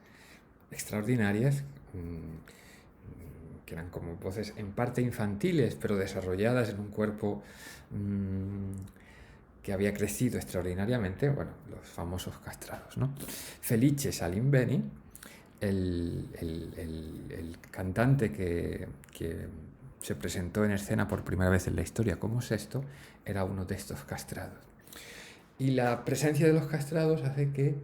extraordinarias, que eran como voces en parte infantiles, pero desarrolladas en un cuerpo que había crecido extraordinariamente, bueno, los famosos castrados, ¿no? Felice Salimbeni, el cantante que se presentó en escena por primera vez en la historia como Sesto, era uno de estos castrados. Y la presencia de los castrados hace que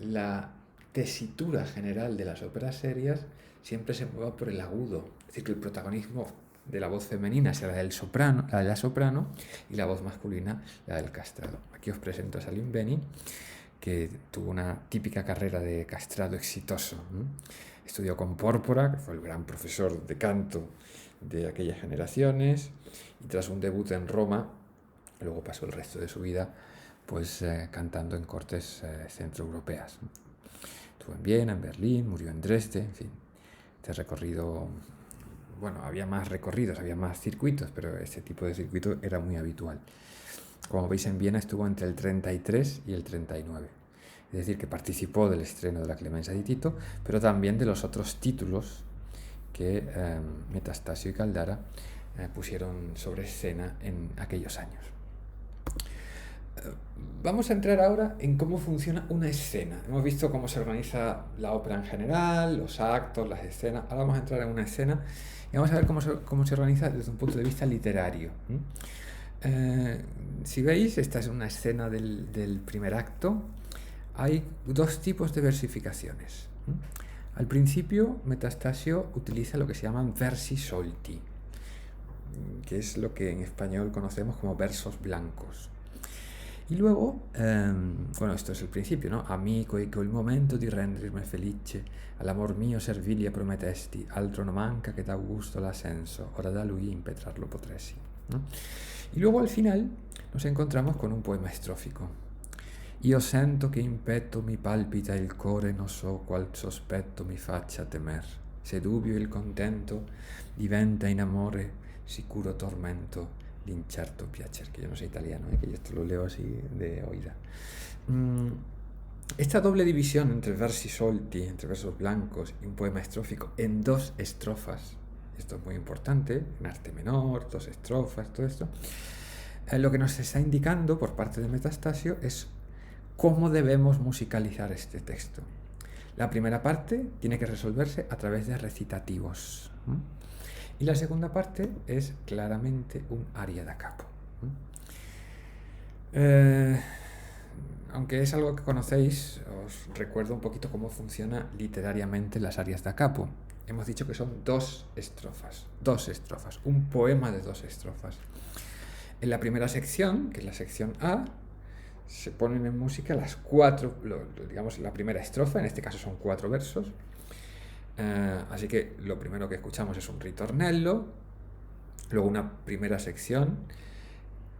la tesitura general de las óperas serias siempre se mueva por el agudo, es decir, que el protagonismo de la voz femenina sea la de la soprano, y la voz masculina la del castrado. Aquí os presento a Salimbeni, que tuvo una típica carrera de castrado exitoso. Estudió con Pórpora, que fue el gran profesor de canto de aquellas generaciones, y tras un debut en Roma, luego pasó el resto de su vida pues cantando en cortes centroeuropeas. Estuvo en Viena, en Berlín, murió en Dresde, en fin. Este recorrido, bueno, había más recorridos, había más circuitos, pero este tipo de circuito era muy habitual. Como veis, en Viena estuvo entre el 33 y el 39. Es decir, que participó del estreno de la Clemencia di Tito, pero también de los otros títulos que Metastasio y Caldara pusieron sobre escena en aquellos años. Vamos a entrar ahora en cómo funciona una escena. Hemos visto cómo se organiza la ópera en general, los actos, las escenas. Ahora vamos a entrar en una escena y vamos a ver cómo se organiza desde un punto de vista literario. Si veis, esta es una escena del primer acto. Hay dos tipos de versificaciones. Al principio, Metastasio utiliza lo que se llaman versi solti, que es lo que en español conocemos como versos blancos. Y luego, bueno, esto es el principio, ¿no? Amico, e col momento di rendermi felice, all'amor mio servilia prometesti, altro no manca che d'Augusto l'ascenso, ora da lui impetrarlo potresti, ¿no? Y luego al final nos encontramos con un poema estrófico. Io sento che in petto mi palpita il core, non so qual sospetto mi faccia temer, se dubio il contento diventa in amore sicuro tormento, l'incerto piacer, que yo no sé italiano, que yo esto lo leo así de oída. Esta doble división entre versi solti, entre versos blancos y un poema estrófico en dos estrofas, esto es muy importante, en arte menor, dos estrofas, todo esto, lo que nos está indicando por parte de Metastasio es cómo debemos musicalizar este texto. La primera parte tiene que resolverse a través de recitativos. Y la segunda parte es claramente un aria da capo. Aunque es algo que conocéis, os recuerdo un poquito cómo funciona literariamente las arias da capo. Hemos dicho que son dos estrofas, un poema de dos estrofas. En la primera sección, que es la sección A, se ponen en música las cuatro, digamos la primera estrofa, en este caso son 4 versos. Así que lo primero que escuchamos es un ritornello, luego una primera sección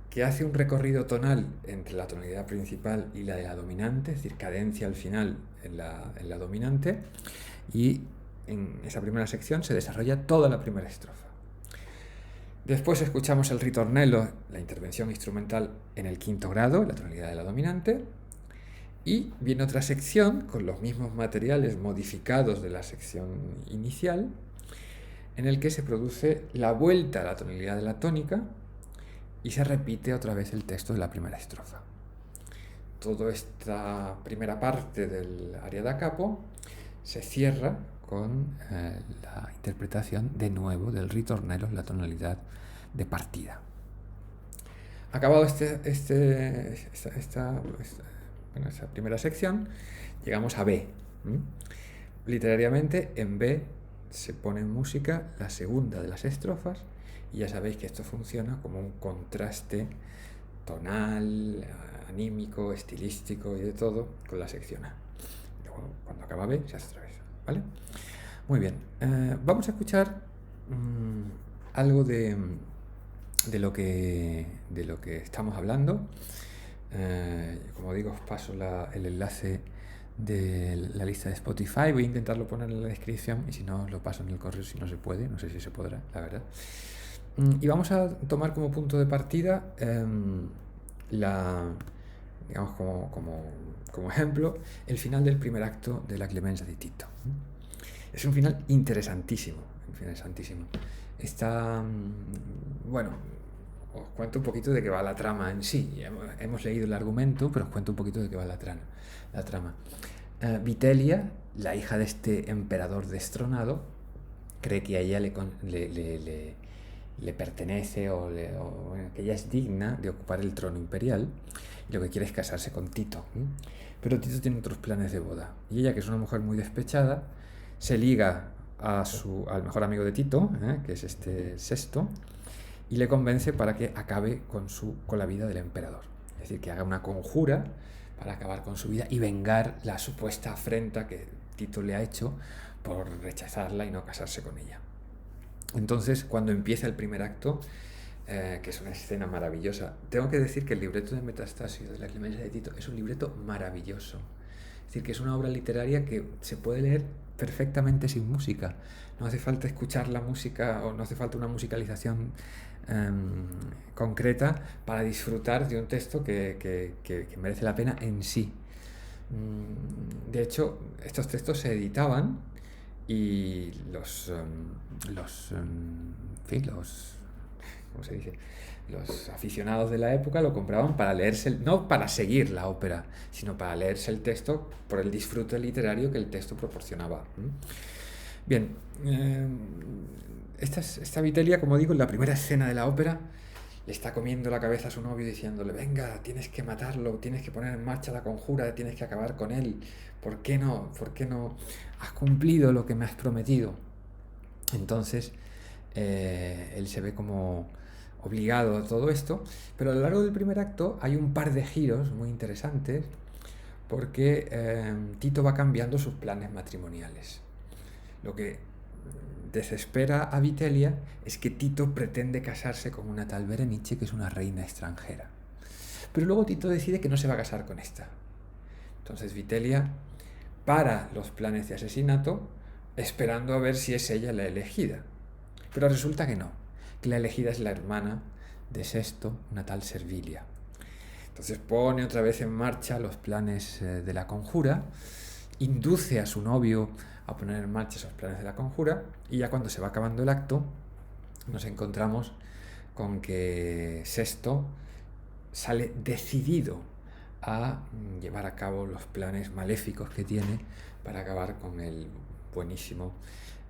que hace un recorrido tonal entre la tonalidad principal y la de la dominante, es decir, cadencia al final en la dominante, y en esa primera sección se desarrolla toda la primera estrofa. Después escuchamos el ritornello, la intervención instrumental en el quinto grado, la tonalidad de la dominante, y viene otra sección con los mismos materiales modificados de la sección inicial, en el que se produce la vuelta a la tonalidad de la tónica y se repite otra vez el texto de la primera estrofa. Toda esta primera parte del aria da capo se cierra con la interpretación de nuevo del ritornello en la tonalidad de partida. Acabado esta primera sección, llegamos a B. Literariamente, en B se pone en música la segunda de las estrofas, y ya sabéis que esto funciona como un contraste tonal, anímico, estilístico y de todo con la sección A. Luego, cuando acaba B, se hace otra vez, ¿vale? Muy bien, vamos a escuchar algo de lo que estamos hablando. Como digo, os paso el enlace de la lista de Spotify. Voy a intentarlo poner en la descripción, y si no, lo paso en el correo si no se puede. No sé si se podrá, la verdad. Y vamos a tomar como punto de partida digamos como ejemplo, el final del primer acto de La Clemencia de Tito. Es un final interesantísimo, interesantísimo. Está, bueno, os cuento un poquito de qué va la trama en sí. Hemos leído el argumento, pero os cuento un poquito de qué va la trama. Vitelia, la hija de este emperador destronado, cree que a ella le pertenece o bueno, que ella es digna de ocupar el trono imperial y lo que quiere es casarse con Tito. Pero Tito tiene otros planes de boda y ella, que es una mujer muy despechada, se liga al mejor amigo de Tito, que es este Sesto, y le convence para que acabe con la vida del emperador. Es decir, que haga una conjura para acabar con su vida y vengar la supuesta afrenta que Tito le ha hecho por rechazarla y no casarse con ella. Entonces, cuando empieza el primer acto, que es una escena maravillosa, tengo que decir que el libreto de Metastasio de La Clemencia de Tito es un libreto maravilloso. Es decir, que es una obra literaria que se puede leer perfectamente sin música. No hace falta escuchar la música o no hace falta una musicalización concreta para disfrutar de un texto que merece la pena en sí. De hecho, estos textos se editaban y ¿cómo se dice? Los aficionados de la época lo compraban para leerse, no para seguir la ópera, sino para leerse el texto por el disfrute literario que el texto proporcionaba. Bien, esta Vitelia, como digo, en la primera escena de la ópera, le está comiendo la cabeza a su novio diciéndole: venga, tienes que matarlo, tienes que poner en marcha la conjura, tienes que acabar con él. ¿Por qué no has cumplido lo que me has prometido? Entonces, él se ve como obligado a todo esto, pero a lo largo del primer acto hay un par de giros muy interesantes porque Tito va cambiando sus planes matrimoniales. Lo que desespera a Vitelia es que Tito pretende casarse con una tal Berenice, que es una reina extranjera. Pero luego Tito decide que no se va a casar con esta. Entonces Vitelia para los planes de asesinato esperando a ver si es ella la elegida. Pero resulta que no, que la elegida es la hermana de Sesto, una tal Servilia. Entonces pone otra vez en marcha los planes de la conjura, induce a su novio a poner en marcha esos planes de la conjura, y ya cuando se va acabando el acto nos encontramos con que Sesto sale decidido a llevar a cabo los planes maléficos que tiene para acabar con el buenísimo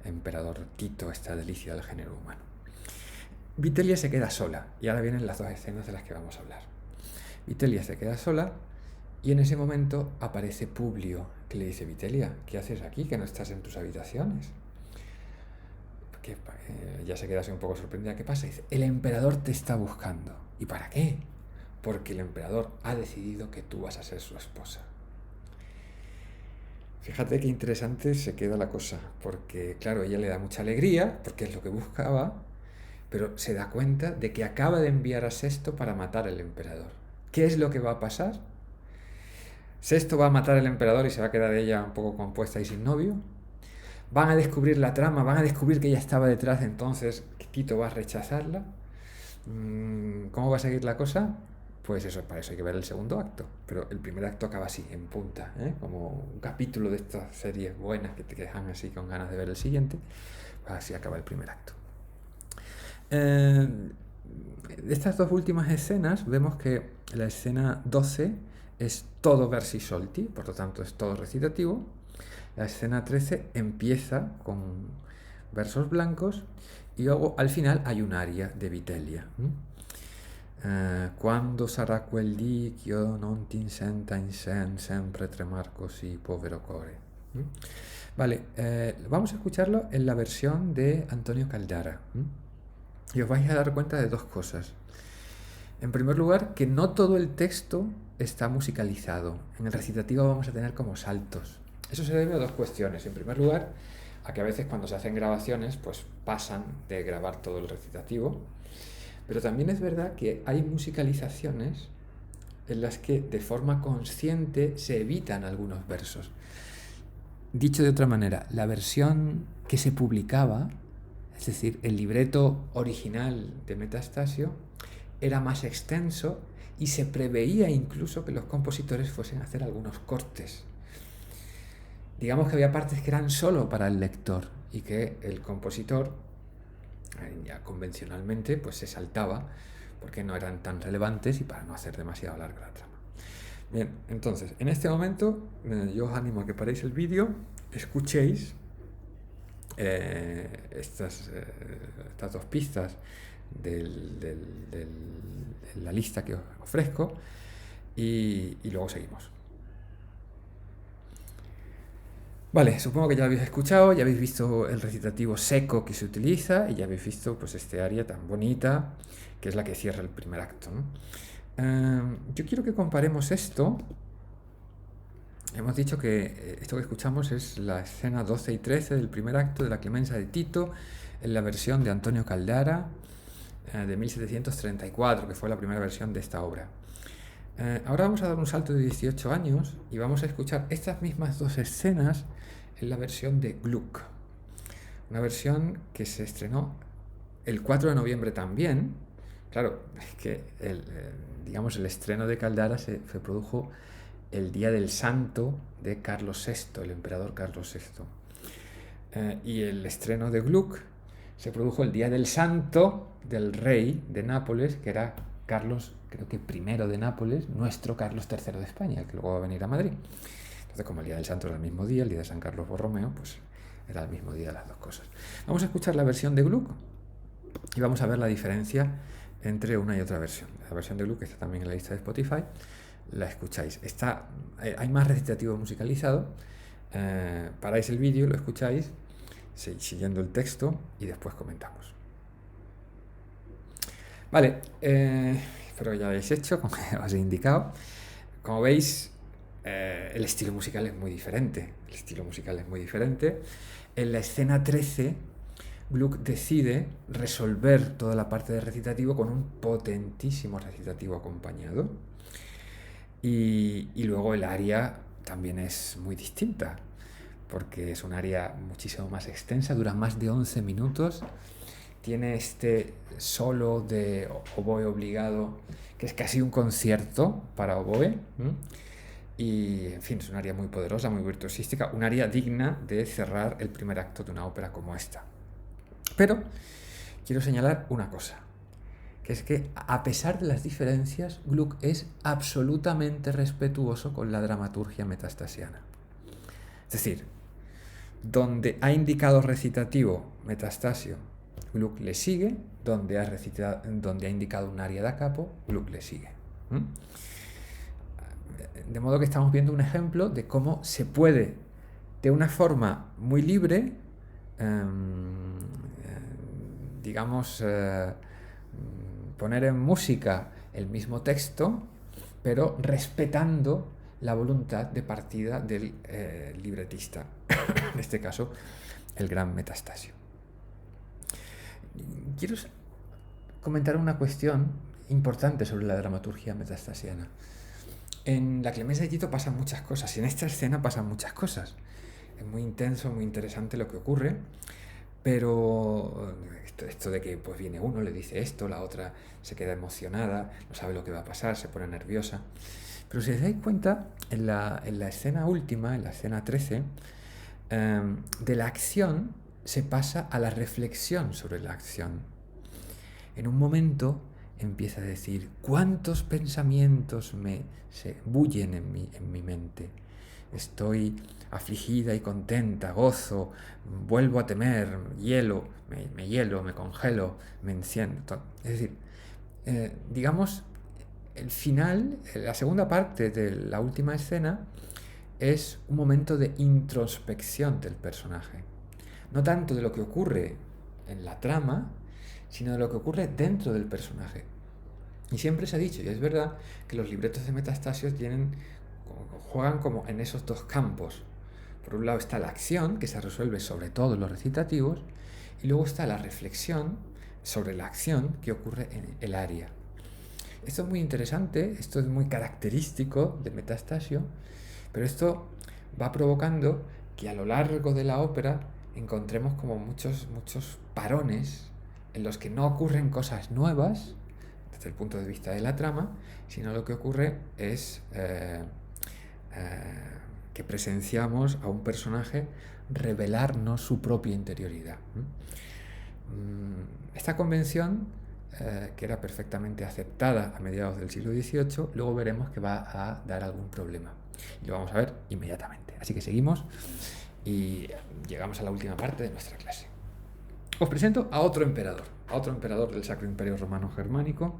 emperador Tito, esta delicia del género humano. Vitelia se queda sola, y ahora vienen las dos escenas de las que vamos a hablar. Vitelia se queda sola y en ese momento aparece Publio, que le dice: Vitelia, ¿qué haces aquí, que no estás en tus habitaciones? Que ella se queda así un poco sorprendida. ¿Qué pasa? Dice: el emperador te está buscando. ¿Y para qué? Porque el emperador ha decidido que tú vas a ser su esposa. Fíjate qué interesante se queda la cosa, porque claro, ella le da mucha alegría, porque es lo que buscaba, pero se da cuenta de que acaba de enviar a Sesto para matar al emperador. ¿Qué es lo que va a pasar? Sesto va a matar al emperador y se va a quedar ella un poco compuesta y sin novio. Van a descubrir la trama, van a descubrir que ella estaba detrás, entonces Tito va a rechazarla. ¿Cómo va a seguir la cosa? Pues eso, para eso hay que ver el segundo acto. Pero el primer acto acaba así, en punta, como un capítulo de estas series buenas que te dejan así con ganas de ver el siguiente. Pues así acaba el primer acto. De estas dos últimas escenas vemos que la escena 12 es todo versi solti, por lo tanto es todo recitativo. La escena 13 empieza con versos blancos y luego al final hay un aria de Vitelia. Quando sarà quel dì ch'io non ti senta in sen sempre tremar così, povero core. Vale, vamos a escucharlo en la versión de Antonio Caldara. Y os vais a dar cuenta de dos cosas. En primer lugar, que no todo el texto está musicalizado. En el recitativo vamos a tener como saltos. Eso se debe a dos cuestiones. En primer lugar, a que a veces cuando se hacen grabaciones, pues pasan de grabar todo el recitativo. Pero también es verdad que hay musicalizaciones en las que de forma consciente se evitan algunos versos. Dicho de otra manera, la versión que se publicaba es decir, el libreto original de Metastasio era más extenso y se preveía incluso que los compositores fuesen a hacer algunos cortes. Digamos que había partes que eran solo para el lector y que el compositor, ya convencionalmente, pues se saltaba porque no eran tan relevantes y para no hacer demasiado larga la trama. Bien, entonces, en este momento yo os animo a que paréis el vídeo, escuchéis estas dos pistas de la lista que os ofrezco y luego seguimos. Vale, supongo que ya lo habéis escuchado, ya habéis visto el recitativo seco que se utiliza y ya habéis visto pues este aria tan bonita que es la que cierra el primer acto, ¿no? Yo quiero que comparemos esto. Hemos dicho que esto que escuchamos es la escena 12 y 13 del primer acto de la Clemencia de Tito en la versión de Antonio Caldara de 1734, que fue la primera versión de esta obra. Ahora vamos a dar un salto de 18 años y vamos a escuchar estas mismas dos escenas en la versión de Gluck, una versión que se estrenó el 4 de noviembre también. Claro, es que digamos, el estreno de Caldara se produjo el día del santo de Carlos VI, el emperador Carlos VI. Y el estreno de Gluck se produjo el día del santo del rey de Nápoles, que era Carlos, creo que I de Nápoles, nuestro Carlos III de España, el que luego va a venir a Madrid. Entonces, como el día del santo era el mismo día, el día de San Carlos Borromeo, pues era el mismo día las dos cosas. Vamos a escuchar la versión de Gluck y vamos a ver la diferencia entre una y otra versión. La versión de Gluck está también en la lista de Spotify, la escucháis. Hay más recitativo musicalizado, paráis el vídeo, lo escucháis, siguiendo el texto y después comentamos. Vale, espero que ya lo hayáis hecho, como os he indicado. Como veis, el estilo musical es muy diferente. En la escena 13, Gluck decide resolver toda la parte de recitativo con un potentísimo recitativo acompañado. Y luego el aria también es muy distinta, porque es un aria muchísimo más extensa, dura más de 11 minutos. Tiene este solo de oboe obligado, que es casi un concierto para oboe. Y, en fin, es un aria muy poderosa, muy virtuosística, un aria digna de cerrar el primer acto de una ópera como esta. Pero quiero señalar una cosa, que es que a pesar de las diferencias, Gluck es absolutamente respetuoso con la dramaturgia metastasiana. Es decir, donde ha indicado recitativo Metastasio, Gluck le sigue, donde ha indicado un aria da capo, Gluck le sigue. De modo que estamos viendo un ejemplo de cómo se puede, de una forma muy libre, digamos, poner en música el mismo texto, pero respetando la voluntad de partida del libretista, en este caso, el gran Metastasio. Quiero comentar una cuestión importante sobre la dramaturgia metastasiana. En la Clemencia de Tito pasan muchas cosas, y en esta escena pasan muchas cosas. Es muy intenso, muy interesante lo que ocurre, pero esto de que pues viene uno, le dice esto, la otra se queda emocionada, no sabe lo que va a pasar, se pone nerviosa. Pero si os dais cuenta, en la escena última, en la escena 13, de la acción se pasa a la reflexión sobre la acción. En un momento empieza a decir: ¿cuántos pensamientos se bullen en mi mente? Estoy afligida y contenta, gozo, vuelvo a temer, me hielo, me congelo, me enciendo. Es decir, digamos, el final, la segunda parte de la última escena, es un momento de introspección del personaje. No tanto de lo que ocurre en la trama, sino de lo que ocurre dentro del personaje. Y siempre se ha dicho, y es verdad, que los libretos de Metastasio juegan como en esos dos campos. Por un lado está la acción, que se resuelve sobre todo en los recitativos, y luego está la reflexión sobre la acción que ocurre en el aria. Esto es muy interesante, esto es muy característico de Metastasio, pero esto va provocando que a lo largo de la ópera encontremos como muchos parones en los que no ocurren cosas nuevas desde el punto de vista de la trama, sino lo que ocurre es que presenciamos a un personaje revelarnos su propia interioridad. Esta convención, que era perfectamente aceptada a mediados del siglo XVIII, luego veremos que va a dar algún problema. Y lo vamos a ver inmediatamente. Así que seguimos y llegamos a la última parte de nuestra clase. Os presento a otro emperador del Sacro Imperio Romano Germánico,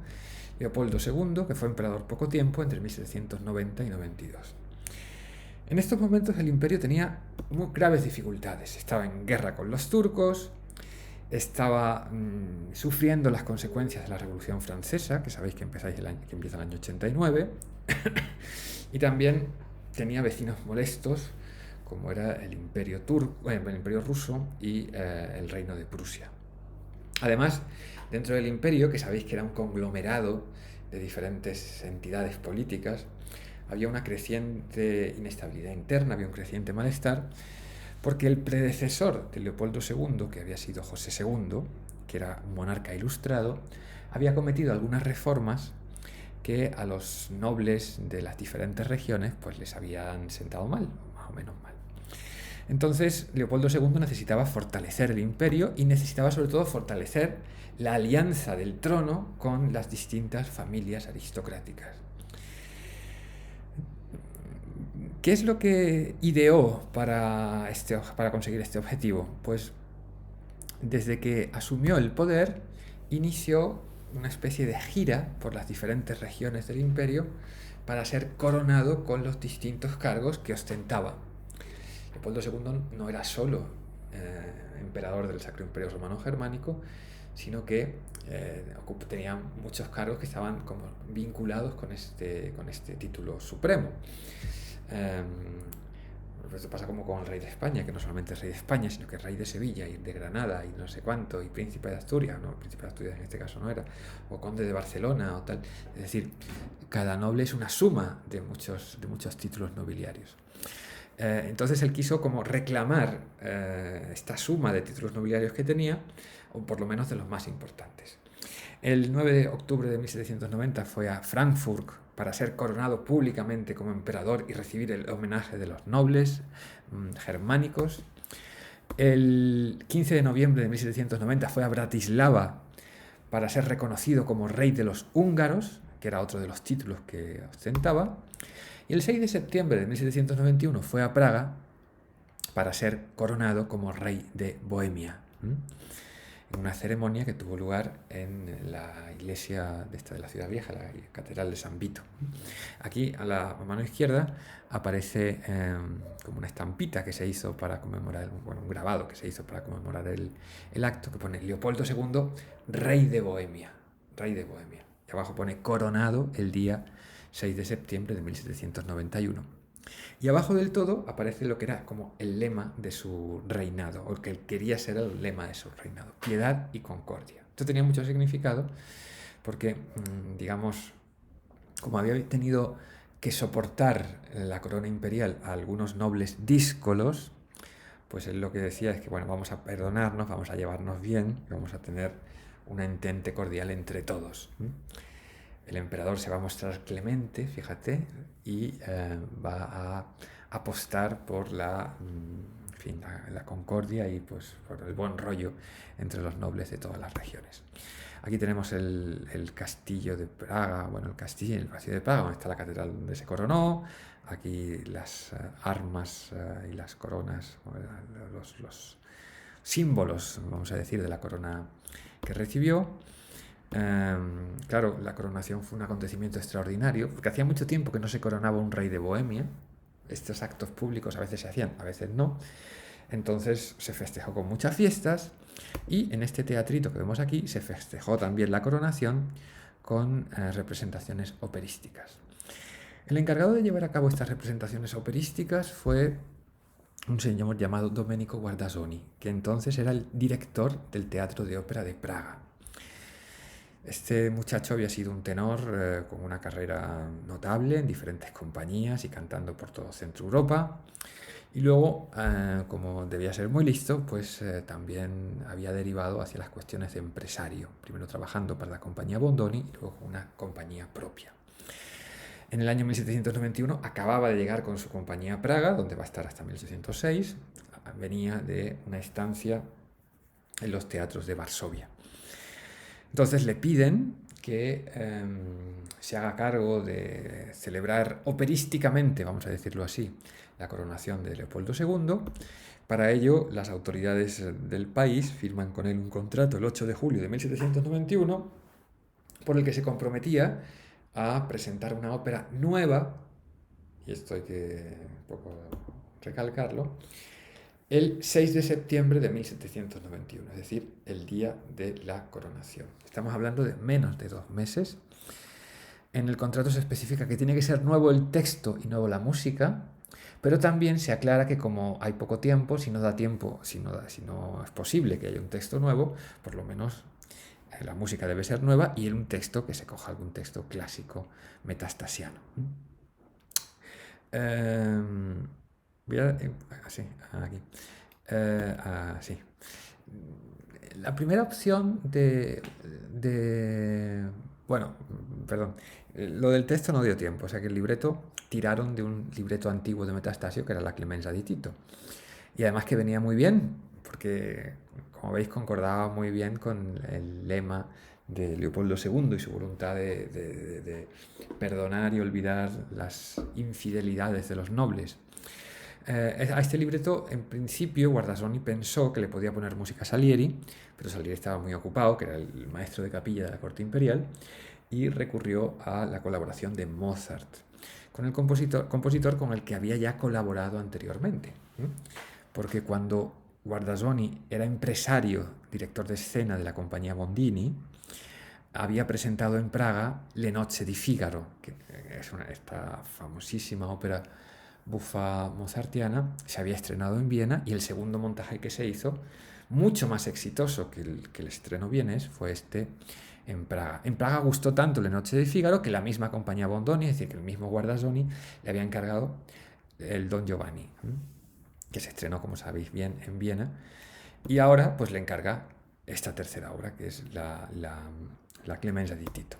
Leopoldo II, que fue emperador poco tiempo, entre 1790 y 92. En estos momentos el imperio tenía muy graves dificultades. Estaba en guerra con los turcos, estaba sufriendo las consecuencias de la Revolución Francesa, que sabéis que empieza el año 89, y también tenía vecinos molestos, como era el imperio ruso y el reino de Prusia. Además, dentro del imperio, que sabéis que era un conglomerado de diferentes entidades políticas, había una creciente inestabilidad interna, había un creciente malestar, porque el predecesor de Leopoldo II, que había sido José II, que era un monarca ilustrado, había cometido algunas reformas que a los nobles de las diferentes regiones pues les habían sentado mal, más o menos mal. Entonces Leopoldo II necesitaba fortalecer el imperio y necesitaba sobre todo fortalecer la alianza del trono con las distintas familias aristocráticas. ¿Qué es lo que ideó para conseguir este objetivo? Pues desde que asumió el poder, inició una especie de gira por las diferentes regiones del imperio para ser coronado con los distintos cargos que ostentaba. Leopoldo II no era solo emperador del Sacro Imperio Romano Germánico, sino que tenía muchos cargos que estaban como vinculados con este título supremo. Esto pasa como con el rey de España, que no solamente es rey de España, sino que es rey de Sevilla y de Granada y no sé cuánto, y príncipe de Asturias, no, príncipe de Asturias en este caso no era, o conde de Barcelona o tal. Es decir, cada noble es una suma de muchos títulos nobiliarios. Entonces él quiso como reclamar esta suma de títulos nobiliarios que tenía, o por lo menos de los más importantes. El 9 de octubre de 1790 fue a Frankfurt para ser coronado públicamente como emperador y recibir el homenaje de los nobles germánicos. El 15 de noviembre de 1790 fue a Bratislava para ser reconocido como rey de los húngaros, que era otro de los títulos que ostentaba. Y el 6 de septiembre de 1791 fue a Praga para ser coronado como rey de Bohemia, en una ceremonia que tuvo lugar en la iglesia de la ciudad vieja, la catedral de San Vito. Aquí a la mano izquierda aparece como una estampita que se hizo para conmemorar, un grabado que se hizo para conmemorar el acto, que pone Leopoldo II, rey de Bohemia, rey de Bohemia. Y abajo pone coronado el día 6 de septiembre de 1791. Y abajo del todo aparece lo que era como el lema de su reinado, o que quería ser el lema de su reinado: piedad y concordia. Esto tenía mucho significado porque, digamos, como había tenido que soportar la corona imperial a algunos nobles díscolos, pues él lo que decía es que, bueno, vamos a perdonarnos, vamos a llevarnos bien, vamos a tener una entente cordial entre todos. El emperador se va a mostrar clemente, fíjate, y va a apostar por la concordia y pues por el buen rollo entre los nobles de todas las regiones. Aquí tenemos el castillo de Praga, el castillo de Praga, donde está la catedral donde se coronó. Aquí las armas y las coronas, los símbolos, vamos a decir, de la corona que recibió. Claro, la coronación fue un acontecimiento extraordinario, porque hacía mucho tiempo que no se coronaba un rey de Bohemia. Estos actos públicos a veces se hacían, a veces no. Entonces se festejó con muchas fiestas, y en este teatrito que vemos aquí se festejó también la coronación con representaciones operísticas. El encargado de llevar a cabo estas representaciones operísticas fue un señor llamado Domenico Guardasoni, que entonces era el director del Teatro de Ópera de Praga. Este muchacho había sido un tenor con una carrera notable en diferentes compañías y cantando por todo Centro Europa. Y luego, como debía ser muy listo, pues también había derivado hacia las cuestiones de empresario, primero trabajando para la compañía Bondoni y luego con una compañía propia. En el año 1791 acababa de llegar con su compañía a Praga, donde va a estar hasta 1806. Venía de una estancia en los teatros de Varsovia. Entonces le piden que se haga cargo de celebrar operísticamente, vamos a decirlo así, la coronación de Leopoldo II. Para ello, las autoridades del país firman con él un contrato el 8 de julio de 1791 por el que se comprometía a presentar una ópera nueva, y esto hay que un poco recalcarlo, el 6 de septiembre de 1791, es decir, el día de la coronación. Estamos hablando de menos de 2 meses. En el contrato se especifica que tiene que ser nuevo el texto y nuevo la música, pero también se aclara que como hay poco tiempo, si no da tiempo, si no es posible que haya un texto nuevo, por lo menos la música debe ser nueva y en un texto que se coja algún texto clásico metastasiano. Voy a... sí, aquí. Sí. La primera opción bueno, perdón. Lo del texto no dio tiempo, o sea que el libreto tiraron de un libreto antiguo de Metastasio que era la Clemenza di Tito. Y además que venía muy bien, porque como veis concordaba muy bien con el lema de Leopoldo II y su voluntad de perdonar y olvidar las infidelidades de los nobles. A este libreto, en principio, Guardasoni pensó que le podía poner música a Salieri, pero Salieri estaba muy ocupado, que era el maestro de capilla de la corte imperial, y recurrió a la colaboración de Mozart, con el compositor con el que había ya colaborado anteriormente. Porque cuando Guardasoni era empresario, director de escena de la compañía Bondini, había presentado en Praga Le Nozze di Figaro, que es esta famosísima ópera bufa mozartiana, se había estrenado en Viena y el segundo montaje que se hizo, mucho más exitoso que el estreno vienés, fue este en Praga. En Praga gustó tanto Le Nozze di Figaro que la misma compañía Bondoni, es decir, que el mismo Guardasoni, le había encargado el Don Giovanni, que se estrenó, como sabéis bien, en Viena, y ahora pues le encarga esta tercera obra, que es la Clemenza di Tito.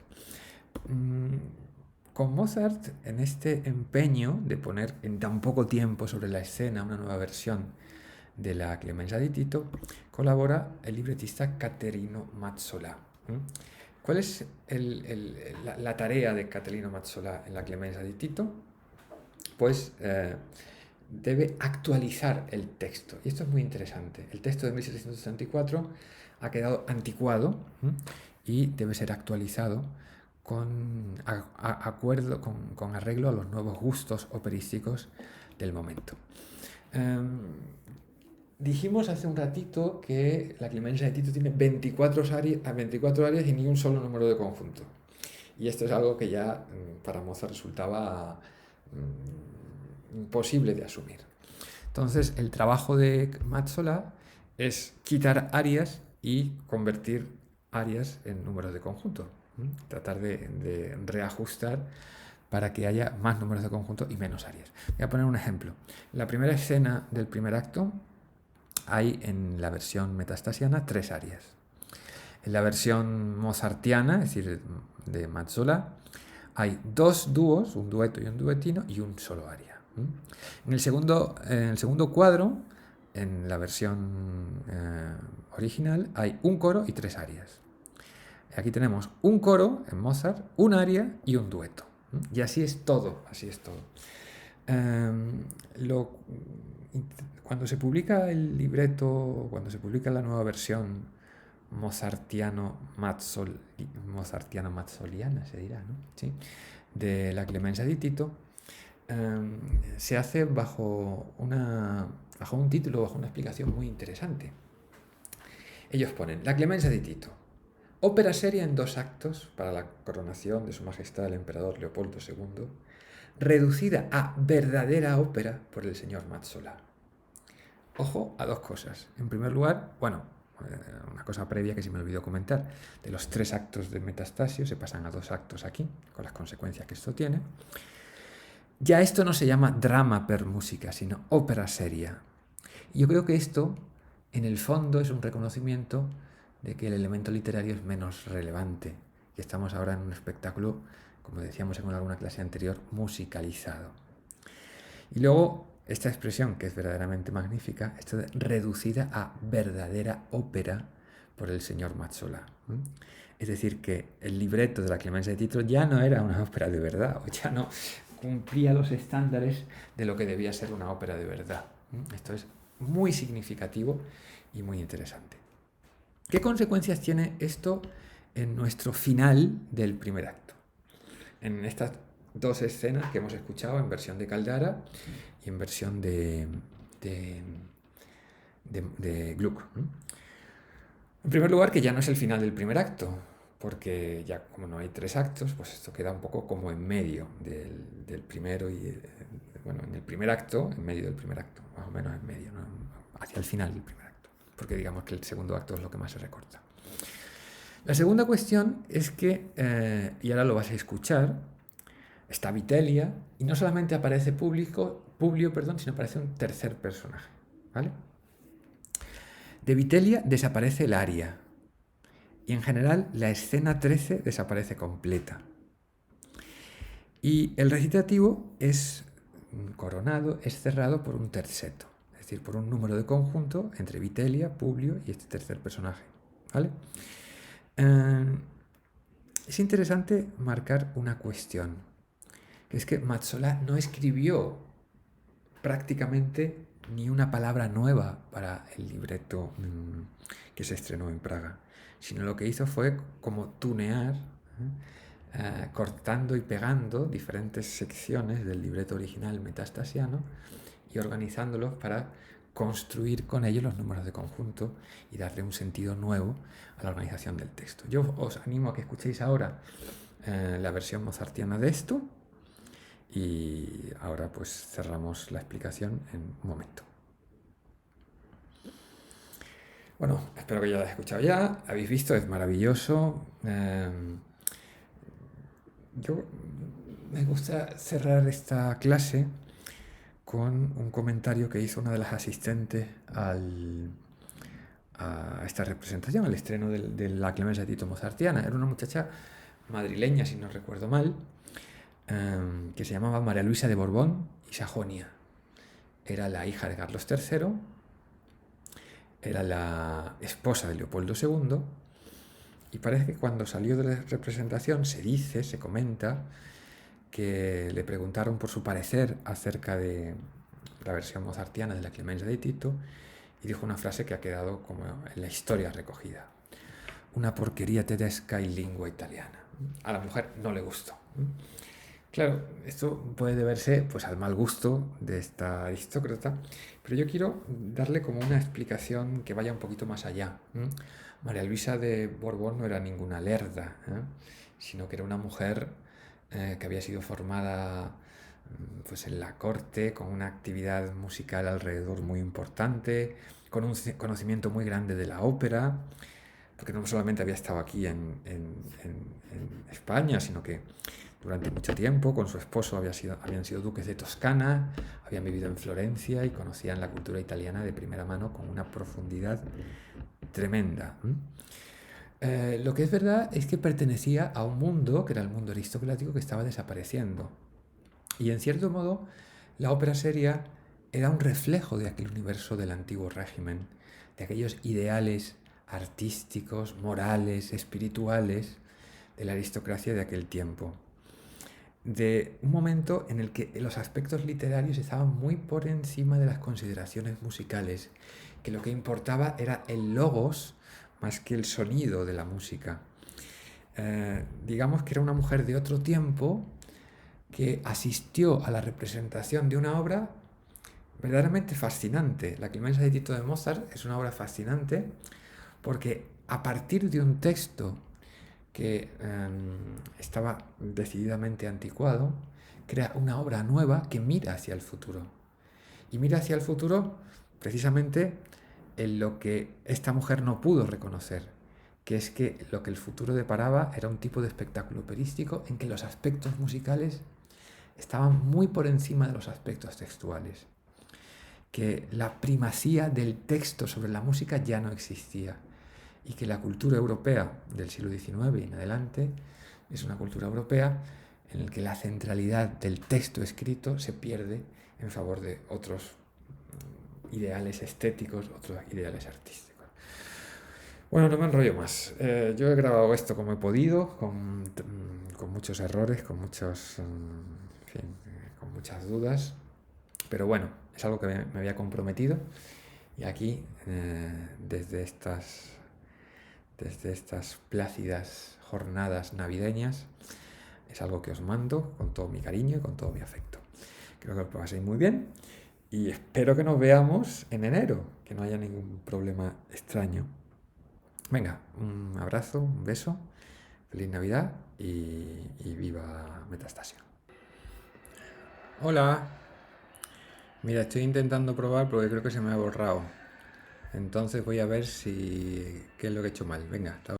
Con Mozart, en este empeño de poner en tan poco tiempo sobre la escena una nueva versión de la Clemenza di Tito, colabora el libretista Caterino Mazzola. ¿Cuál es la tarea de Caterino Mazzola en la Clemenza di Tito? Pues debe actualizar el texto. Y esto es muy interesante. El texto de 1764 ha quedado anticuado y debe ser actualizado con arreglo a los nuevos gustos operísticos del momento. Dijimos hace un ratito que la Clemenza de Tito tiene 24 áreas y ni un solo número de conjunto. Y esto es algo que ya para Mozart resultaba imposible de asumir. Entonces, el trabajo de Mazzola es quitar áreas y convertir áreas en números de conjunto. Tratar de reajustar para que haya más números de conjunto y menos áreas. Voy a poner un ejemplo. En la primera escena del primer acto hay en la versión metastasiana 3 áreas. En la versión mozartiana, es decir, de Mazzola, hay 2 dúos, un dueto y un duetino, y un solo aria. En el segundo cuadro, en la versión original, hay un coro y 3 arias. Aquí tenemos un coro en Mozart, un aria y un dueto. Y así es todo, así es todo. Cuando se publica el libreto, cuando se publica la nueva versión mozartiano-mazzoliana, se dirá, ¿no? ¿Sí? De la Clemenza di Tito, se hace bajo un título, bajo una explicación muy interesante. Ellos ponen la Clemenza di Tito, ópera seria en 2 actos para la coronación de Su Majestad el Emperador Leopoldo II, reducida a verdadera ópera por el señor Mazzola. Ojo a 2 cosas. En primer lugar, bueno, Una cosa previa que se me olvidó comentar, de los 3 actos de Metastasio se pasan a 2 actos aquí, con las consecuencias que esto tiene. Ya esto no se llama drama per música, sino ópera seria. Y yo creo que esto, en el fondo, es un reconocimiento de que el elemento literario es menos relevante, y estamos ahora en un espectáculo, como decíamos en alguna clase anterior, musicalizado. Y luego, esta expresión, que es verdaderamente magnífica, esto de reducida a verdadera ópera por el señor Mazzola. Es decir, que el libreto de la Clemencia de Tito ya no era una ópera de verdad, o ya no cumplía los estándares de lo que debía ser una ópera de verdad. Esto es muy significativo y muy interesante. ¿Qué consecuencias tiene esto en nuestro final del primer acto? En estas 2 escenas que hemos escuchado en versión de Caldara y en versión de Gluck. En primer lugar, que ya no es el final del primer acto, porque ya como no hay 3 actos, pues esto queda un poco como en medio del primero y, bueno, en el primer acto, en medio del primer acto, más o menos en medio, ¿no? Hacia el final del primer acto, porque digamos que el segundo acto es lo que más se recorta. La segunda cuestión es que, y ahora lo vas a escuchar, está Vitellia, y no solamente aparece Publio, sino aparece un tercer personaje, ¿vale? De Vitellia desaparece el aria, y en general la escena 13 desaparece completa. Y el recitativo es coronado, es cerrado por un terceto, es decir, por un número de conjunto entre Vitellia, Publio y este tercer personaje, ¿vale? Es interesante marcar una cuestión, que es que Mazzola no escribió prácticamente ni una palabra nueva para el libreto que se estrenó en Praga, sino lo que hizo fue como tunear, cortando y pegando diferentes secciones del libreto original metastasiano y organizándolos para construir con ellos los números de conjunto y darle un sentido nuevo a la organización del texto. Yo os animo a que escuchéis ahora la versión mozartiana de esto, y ahora pues cerramos la explicación en un momento. Bueno, espero que ya lo hayáis escuchado ya. Habéis visto, es maravilloso. Yo me gusta cerrar esta clase con un comentario que hizo una de las asistentes a esta representación, al estreno de la Clemencia de Tito mozartiana. Era una muchacha madrileña, si no recuerdo mal, que se llamaba María Luisa de Borbón y Sajonia. Era la hija de Carlos III, era la esposa de Leopoldo II, y parece que cuando salió de la representación se comenta que le preguntaron por su parecer acerca de la versión mozartiana de la Clemencia de Tito, y dijo una frase que ha quedado como en la historia recogida: una porquería tedesca y lengua italiana. A la mujer no le gustó. Claro, esto puede deberse pues al mal gusto de esta aristócrata, pero yo quiero darle como una explicación que vaya un poquito más allá. María Luisa de Borbón no era ninguna lerda, sino que era una mujer que había sido formada pues en la corte, con una actividad musical alrededor muy importante, con un conocimiento muy grande de la ópera, porque no solamente había estado aquí en España, sino que durante mucho tiempo con su esposo habían sido duques de Toscana, habían vivido en Florencia y conocían la cultura italiana de primera mano con una profundidad tremenda. Lo que es verdad es que pertenecía a un mundo, que era el mundo aristocrático, que estaba desapareciendo. Y en cierto modo, la ópera seria era un reflejo de aquel universo del antiguo régimen, de aquellos ideales artísticos, morales, espirituales de la aristocracia de aquel tiempo. De un momento en el que los aspectos literarios estaban muy por encima de las consideraciones musicales, que lo que importaba era el logos más que el sonido de la música. Digamos que era una mujer de otro tiempo que asistió a la representación de una obra verdaderamente fascinante. La Clemencia de Tito de Mozart es una obra fascinante porque a partir de un texto que estaba decididamente anticuado, crea una obra nueva que mira hacia el futuro. Y mira hacia el futuro precisamente en lo que esta mujer no pudo reconocer, que es que lo que el futuro deparaba era un tipo de espectáculo operístico en que los aspectos musicales estaban muy por encima de los aspectos textuales, que la primacía del texto sobre la música ya no existía y que la cultura europea del siglo XIX y en adelante es una cultura europea en la que la centralidad del texto escrito se pierde en favor de otros ideales estéticos, otros ideales artísticos. Bueno, no me enrollo más. Yo he grabado esto como he podido, con muchos errores, con muchos, en fin, con muchas dudas, pero bueno, es algo que me había comprometido y aquí, desde estas plácidas jornadas navideñas, es algo que os mando con todo mi cariño y con todo mi afecto. Creo que os paséis muy bien y espero que nos veamos en enero, que no haya ningún problema extraño. Venga, un abrazo, un beso, feliz Navidad y viva Metastasio. Hola, mira, estoy intentando probar porque creo que se me ha borrado. Entonces voy a ver si qué es lo que he hecho mal. Venga, hasta